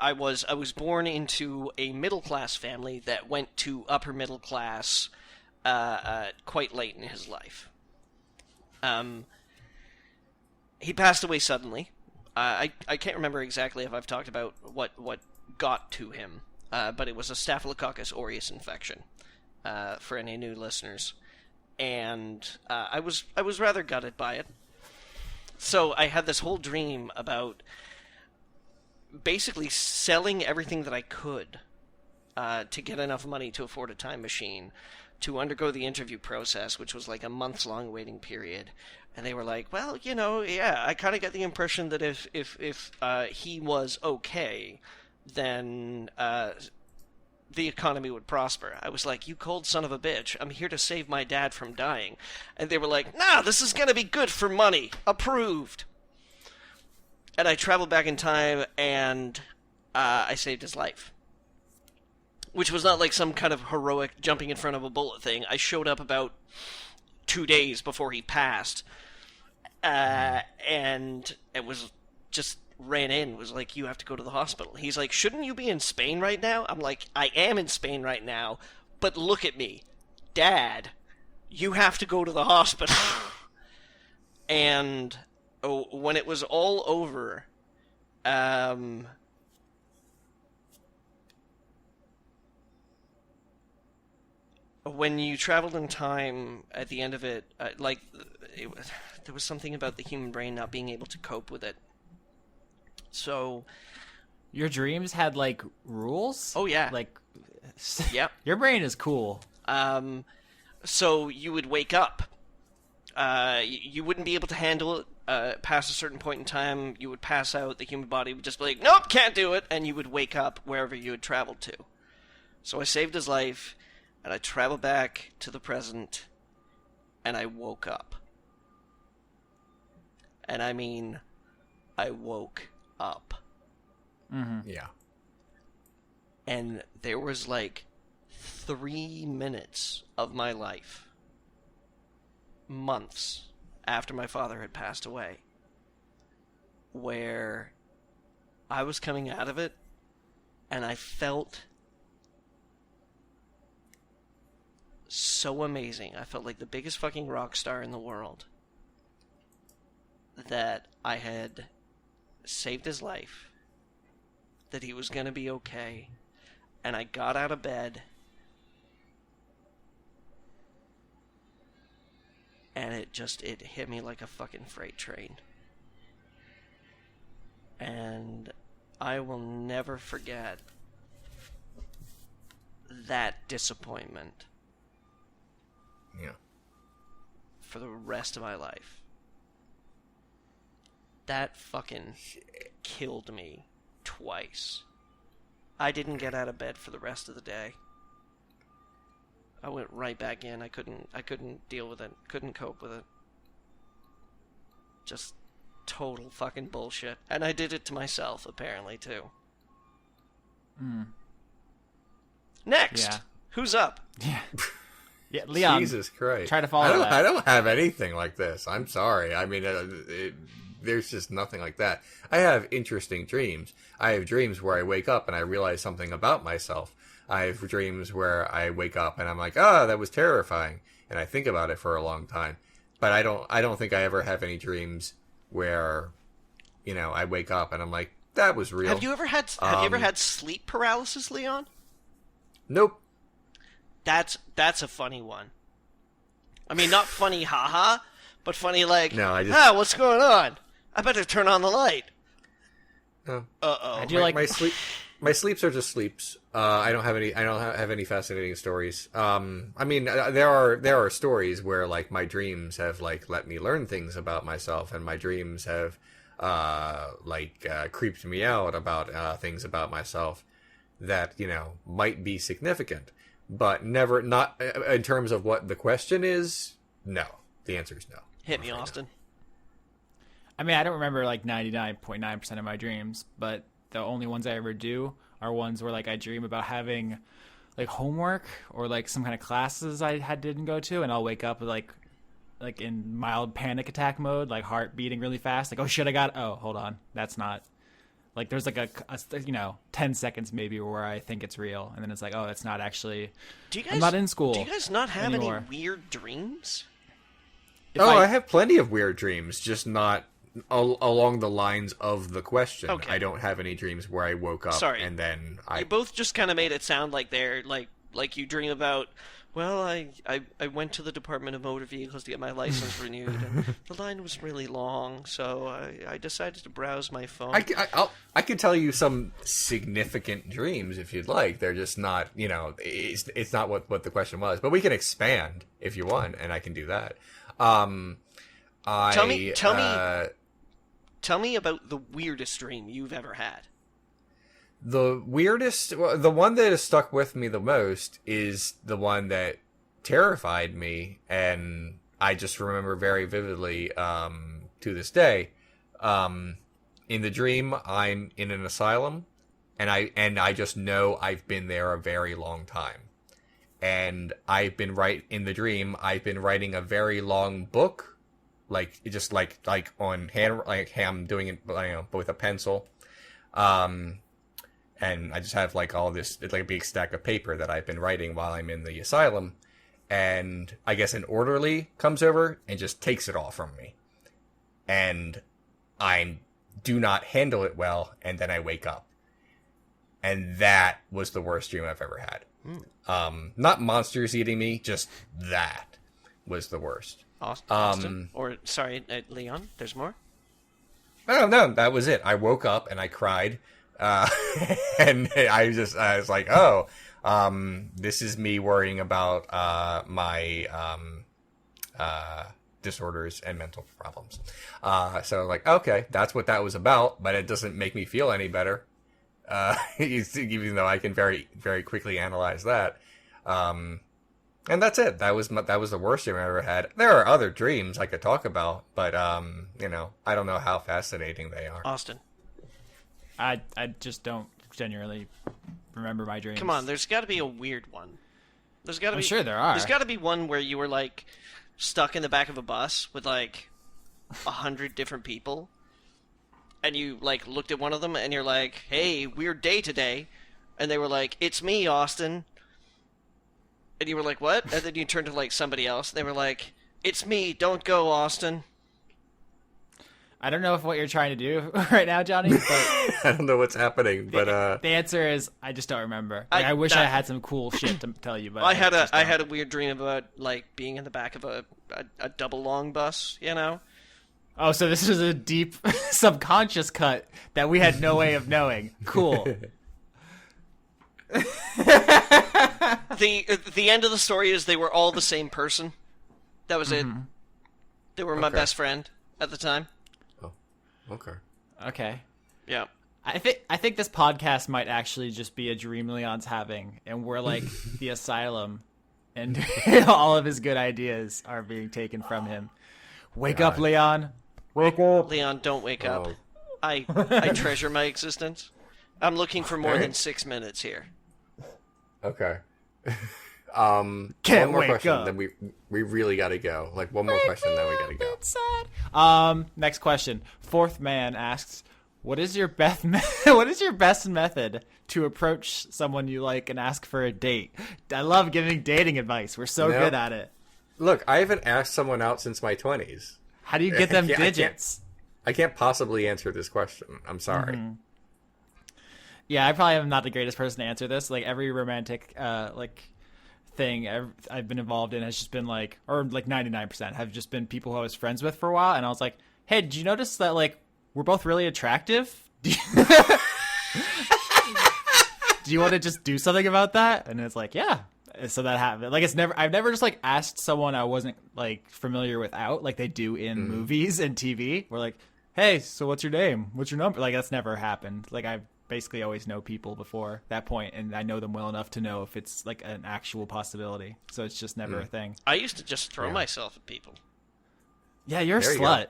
I was born into a middle-class family that went to upper middle class quite late in his life. He passed away suddenly. I can't remember exactly if I've talked about what got to him, but it was a Staphylococcus aureus infection, for any new listeners. And I was rather gutted by it. So I had this whole dream about basically selling everything that I could to get enough money to afford a time machine to undergo the interview process, which was like a months-long waiting period. And they were like, well, I kind of get the impression that if he was okay, then the economy would prosper. I was like, you cold son of a bitch, I'm here to save my dad from dying. And they were like, nah, this is going to be good for money. Approved. And I traveled back in time, and I saved his life. Which was not like some kind of heroic jumping in front of a bullet thing. I showed up about 2 days before he passed. And it was just ran in, was like, you have to go to the hospital. He's like, shouldn't you be in Spain right now? I'm like, I am in Spain right now, but look at me. Dad, you have to go to the hospital. And when it was all over, when you traveled in time, at the end of it, there was something about the human brain not being able to cope with it. So, Your dreams had like rules? oh yeah, Like, yep. your brain is cool. So you would wake up. You wouldn't be able to handle it past a certain point in time. You would pass out. The human body would just be like, nope, can't do it. And you would wake up wherever you had traveled to. So I saved his life, and I traveled back to the present, and I woke up. And I mean, I woke up. Mm-hmm. Yeah. And there was like 3 minutes of my life, months after my father had passed away, where I was coming out of it and I felt so amazing. I felt like the biggest fucking rock star in the world, that I had saved his life, that he was going to be okay. And I got out of bed, and it hit me like a fucking freight train. And I will never forget that disappointment Yeah. for the rest of my life. That fucking killed me twice. I didn't get out of bed for the rest of the day. I went right back in. I couldn't deal with it. Couldn't cope with it. Just total fucking bullshit. And I did it to myself, apparently, too. Next! Yeah. Who's up? Yeah. Yeah, Leon. Jesus Christ. Try to follow that. I don't have anything like this. I'm sorry. I mean, there's just nothing like that. I have interesting dreams. I have dreams where I wake up and I realize something about myself. I have dreams where I wake up and I'm like, that was terrifying, and I think about it for a long time. But I don't think I ever have any dreams where, I wake up and I'm like, that was real. Have you ever had sleep paralysis, Leon? Nope. That's a funny one. I mean, not funny, haha, but funny like, No, what's going on? I better turn on the light. No. Uh-oh. I do like my sleep. My sleeps are just sleeps. I don't have any fascinating stories. I mean, there are stories where like my dreams have like let me learn things about myself, and my dreams have creeped me out about things about myself that might be significant, but not in terms of what the question is. No, the answer is no. Hit me, Austin. I mean, I don't remember like 99.9% of my dreams, but the only ones I ever do are ones where like I dream about having like homework or like some kind of classes I didn't go to, and I'll wake up with like in mild panic attack mode, like heart beating really fast, like, oh shit, hold on, that's not, like there's like a 10 seconds maybe where I think it's real, and then it's like, oh, it's not actually. I'm not in school. Do you guys not have anymore. any weird dreams? I have plenty of weird dreams, just not along the lines of the question. Okay. I don't have any dreams where I woke up and then You both just kind of made it sound like they're like you dream about, well, I went to the Department of Motor Vehicles to get my license renewed, and the line was really long, so I decided to browse my phone. I could tell you some significant dreams if you'd like. They're just not, it's not what the question was. But we can expand if you want, and I can do that. Tell me about the weirdest dream you've ever had. The one that has stuck with me the most is the one that terrified me, and I just remember very vividly to this day. In the dream, I'm in an asylum, and I just know I've been there a very long time. And I've been I've been writing a very long book, like on hand, like I'm doing it, with a pencil. And I just have like all this, it's like a big stack of paper that I've been writing while I'm in the asylum. And I guess an orderly comes over and just takes it all from me. And I do not handle it well, and then I wake up. And that was the worst dream I've ever had. Not monsters eating me, just that was the worst. Austin? Leon, there's more? No, that was it. I woke up and I cried, and I was like, oh, this is me worrying about my disorders and mental problems. So like, okay, that's what that was about, but it doesn't make me feel any better. Even though I can very, very quickly analyze that. And that's it. That was the worst dream I ever had. There are other dreams I could talk about, but you know, I don't know how fascinating they are. Austin. I just don't genuinely remember my dreams. Come on, there's got to be a weird one. There's got to be. I'm sure there are. There's got to be one where you were like stuck in the back of a bus with like 100 different people, and you like looked at one of them and you're like, "Hey, weird day today," and they were like, "It's me, Austin." And you were like, what? And then you turned to, like, somebody else, and they were like, it's me, don't go, Austin. I don't know if what you're trying to do right now, Johnny, but... I don't know what's happening, but... The answer is, I just don't remember. Like, I wish I had some cool shit to tell you, but... I had a weird dream about, like, being in the back of a double-long bus, you know? Oh, so this is a deep subconscious cut that we had no way of knowing. Cool. The end of the story is they were all the same person. That was it. They were my best friend at the time. Oh, okay. Okay. Yeah. I think this podcast might actually just be a dream Leon's having, and we're like the asylum, and all of his good ideas are being taken from him. Wake up, Leon. Wake up. Leon, don't wake up. I treasure my existence. I'm looking for more than 6 minutes here. Okay. Can't one more wake question, up. then we really gotta go. Like one more question, then we gotta go. Next question. Fourth man asks, what is your best method to approach someone you like and ask for a date? I love giving dating advice. We're so good at it. Look, I haven't asked someone out since my 20s. How do you get them digits? I can't possibly answer this question. I'm sorry. Mm-hmm. Yeah, I probably am not the greatest person to answer this. Like every romantic thing I've been involved in has just been like, or like 99% have just been people who I was friends with for a while, and I was like, hey, did you notice that like we're both really attractive? Do you want to just do something about that? And it's like, yeah. So that happened. Like I've never just like asked someone I wasn't like familiar with out like they do in movies and TV. We're like, hey, so what's your name? What's your number? Like that's never happened. Like I've basically always know people before that point, and I know them well enough to know if it's like an actual possibility. So it's just never a thing. I used to just throw myself at people. Yeah, you're There a slut.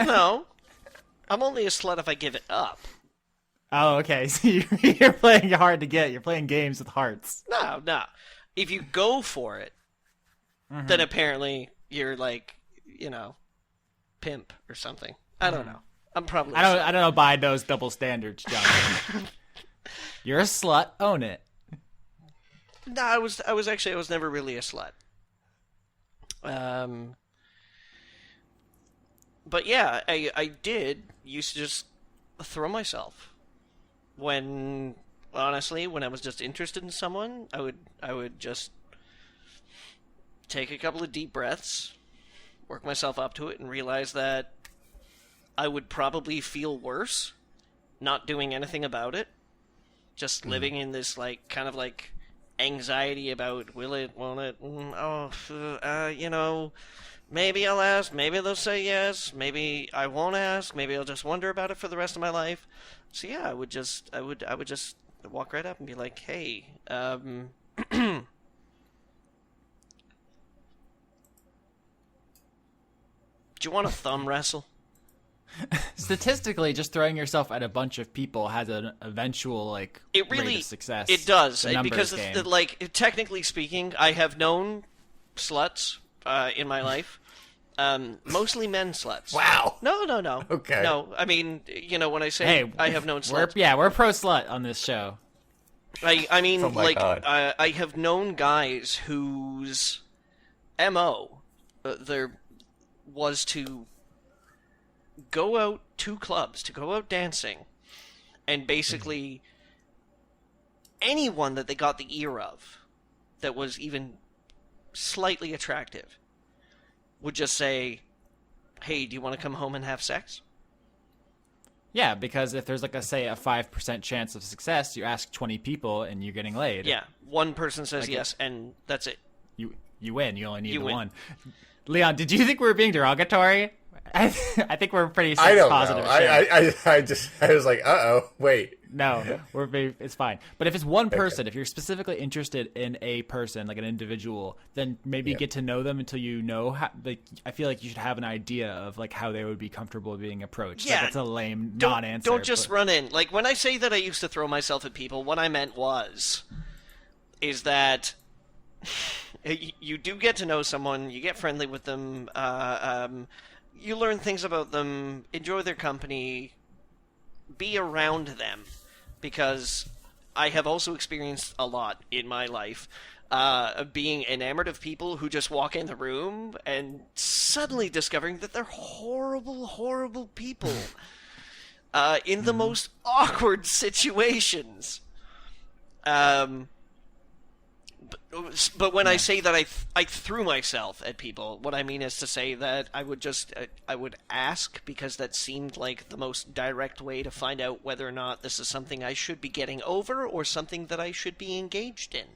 No. I'm only a slut if I give it up. Oh, okay. So you're playing hard to get. You're playing games with hearts. No. If you go for it, then apparently you're like, you know, pimp or something. I don't know. I'm probably. I don't abide those double standards, John. You're a slut. Own it. No, I was never really a slut. But yeah, I did used to just throw myself when I was just interested in someone. I would just take a couple of deep breaths, work myself up to it, and realize that I would probably feel worse not doing anything about it, just living in this like kind of like anxiety about will it, won't it, you know, maybe I'll ask, maybe they'll say yes, maybe I won't ask, maybe I'll just wonder about it for the rest of my life. So yeah, I would just walk right up and be like, hey, do you want a thumb wrestle? Statistically, just throwing yourself at a bunch of people has an eventual like rate of success. It does, It's a because numbers game. like technically speaking, I have known sluts in my life, mostly men sluts. Wow. No. Okay. No, I mean, you know, when I say Hey, I have known sluts, we're pro slut on this show. I mean, Oh my like God. I have known guys whose MO there was to go out to clubs, to go out dancing, and basically anyone that they got the ear of that was even slightly attractive would just say, hey, do you want to come home and have sex? Yeah, because if there's like a 5% chance of success, you ask 20 people and you're getting laid. Yeah, one person says yes, and that's it. You win. You only need You win. one. Leon, did you think we were being derogatory? I think we're pretty I don't positive. know. I was like, wait. No, it's fine. But if it's one person, if you're specifically interested in a person, like an individual, then maybe get to know them until you know how. Like, I feel like you should have an idea of like how they would be comfortable being approached. Yeah, like, that's a lame non-answer. Don't just run in. Like when I say that I used to throw myself at people, what I meant is that you do get to know someone, you get friendly with them, you learn things about them, enjoy their company, be around them. Because I have also experienced a lot in my life of being enamored of people who just walk in the room and suddenly discovering that they're horrible, horrible people in the most awkward situations. But when I say that I threw myself at people, what I mean is to say that I would ask, because that seemed like the most direct way to find out whether or not this is something I should be getting over or something that I should be engaged in.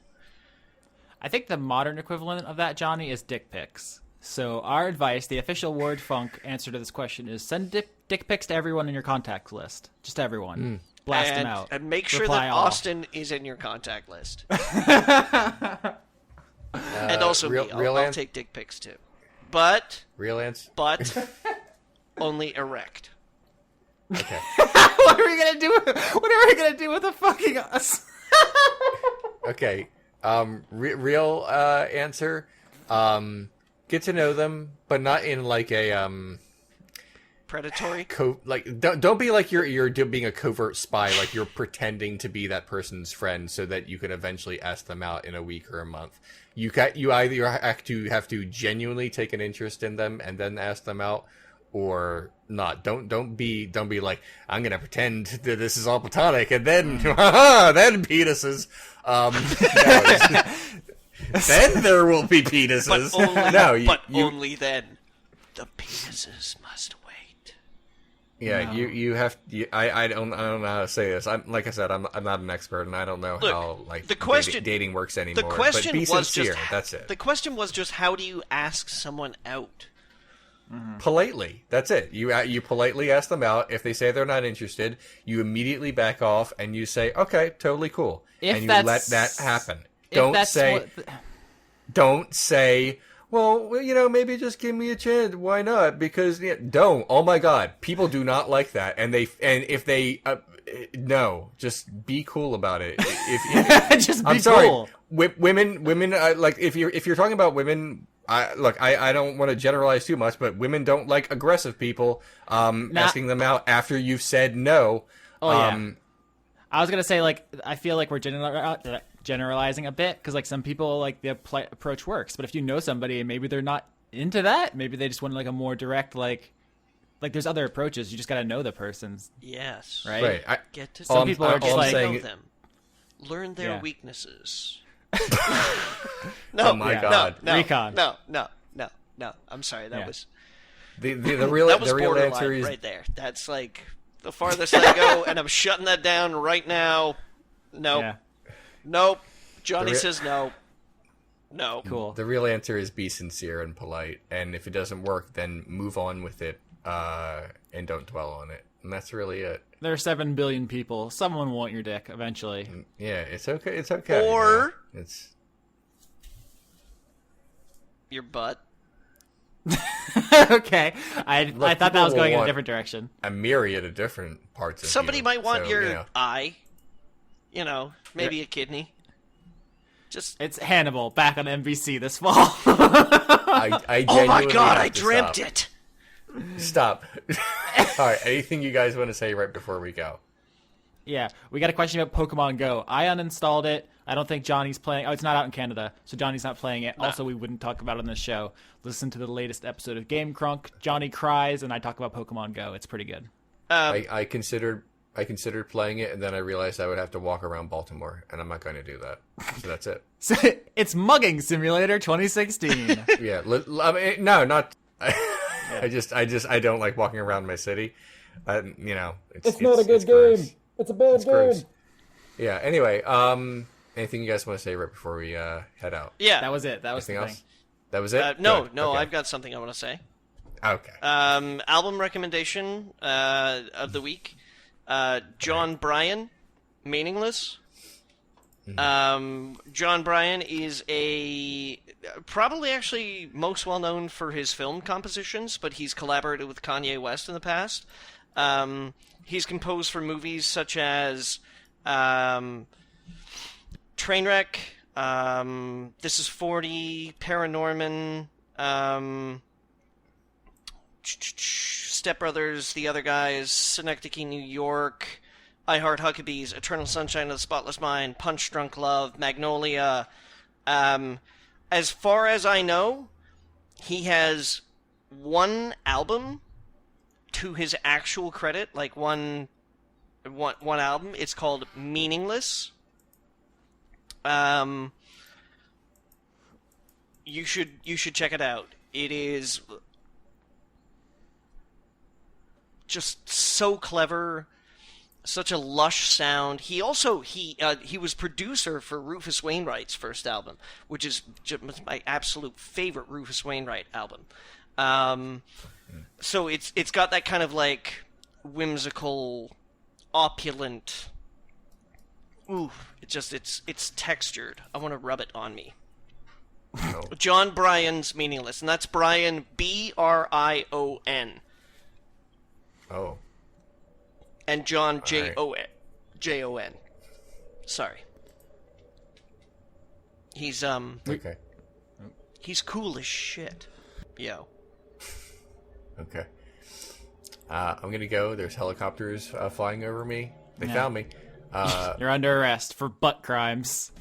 I think the modern equivalent of that, Johnny, is dick pics. So our advice, the official Word Funk answer to this question is send dick pics to everyone in your contacts list. Just everyone. Blast them out. And make sure Reply that all. Austin is in your contact list. And also me. I'll take dick pics too. But only erect. Okay. What are we gonna do? What are we gonna do with the fucking us? Okay. Real answer. Get to know them, but not in like a predatory. Don't be like you're being a covert spy. Like you're pretending to be that person's friend so that you can eventually ask them out in a week or a month. You either have to genuinely take an interest in them and then ask them out, or not. Don't be like, I'm gonna pretend that this is all platonic and then then penises. Then there will be penises. Only then the penises must wait. Yeah, no. you have. I don't know how to say this. I'm like I said, I'm not an expert, and I don't know how dating works anymore. The question but be was sincere. Just, that's it. The question was just how do you ask someone out? Politely. That's it. You politely ask them out. If they say they're not interested, you immediately back off and you say, "Okay, totally cool," and you let that happen. Don't say, well, maybe just give me a chance. Why not? Because don't. Oh my God, people do not like that, and if they no, just be cool about it. Just be I'm sorry, cool. Women, like if you're talking about women. I don't want to generalize too much, but women don't like aggressive people asking them out after you've said no. Oh, yeah. I was going to say, like, I feel like we're generalizing a bit because, like, some people, like, the approach works. But if you know somebody and maybe they're not into that, maybe they just want, like, a more direct, like there's other approaches. You just got to know the person's. Yes. Right? Get to some people are just like... know them. Learn their weaknesses. No, oh my God. No, Recon. No. I'm sorry. That was the real answer is right there. That's like the farthest I go, and I'm shutting that down right now. Nope. Yeah. Nope. Johnny says no. No. Cool. The real answer is be sincere and polite, and if it doesn't work, then move on with it, and don't dwell on it. And that's really it. There are 7 billion people. Someone will want your dick eventually. Yeah, it's okay. It's okay. Or it's your butt. Okay. I thought that was going in a different direction. A myriad of different parts of Somebody you. might want your eye. Maybe a kidney. It's Hannibal back on NBC this fall. I oh my God! I dreamt it. Stop. All right. Anything you guys want to say right before we go? Yeah, we got a question about Pokemon Go. I uninstalled it. I don't think Johnny's playing. Oh, it's not out in Canada, so Johnny's not playing it. No. Also, we wouldn't talk about it on this show. Listen to the latest episode of Game Crunk. Johnny cries, and I talk about Pokemon Go. It's pretty good. I considered playing it, and then I realized I would have to walk around Baltimore, and I'm not going to do that. So that's it. So it's Mugging Simulator 2016. Yeah. I mean, no, not. I don't like walking around my city. It's not a good game. It's a bad game. Gross. Yeah. Anyway, anything you guys want to say right before we head out? Yeah. That was it. That was Anything the else? thing. That was it. No, Good. no, Okay. I've got something I want to say. Okay. Album recommendation of the week. John Bryan, Meaningless. John Bryan is probably actually most well known for his film compositions, but he's collaborated with Kanye West in the past. He's composed for movies such as Trainwreck, This Is 40, Paranorman, Step Brothers, The Other Guys, Synecdoche, New York, I Heart Huckabees, Eternal Sunshine of the Spotless Mind, Punch Drunk Love, Magnolia. As far as I know, he has one album to his actual credit, like one album. It's called Meaningless. You should check it out. It is just so clever, such a lush sound. He also he was producer for Rufus Wainwright's first album, which is just my absolute favorite Rufus Wainwright album. So it's got that kind of like whimsical, opulent. Ooh, it's textured. I want to rub it on me. Oh. John Bryan's Meaningless, and that's Brian Brion. Oh. And John Right. Jon. Sorry. He's Okay. he's cool as shit. Yo. Okay. I'm gonna go. There's helicopters flying over me. They Yeah. found me. You're under arrest for butt crimes.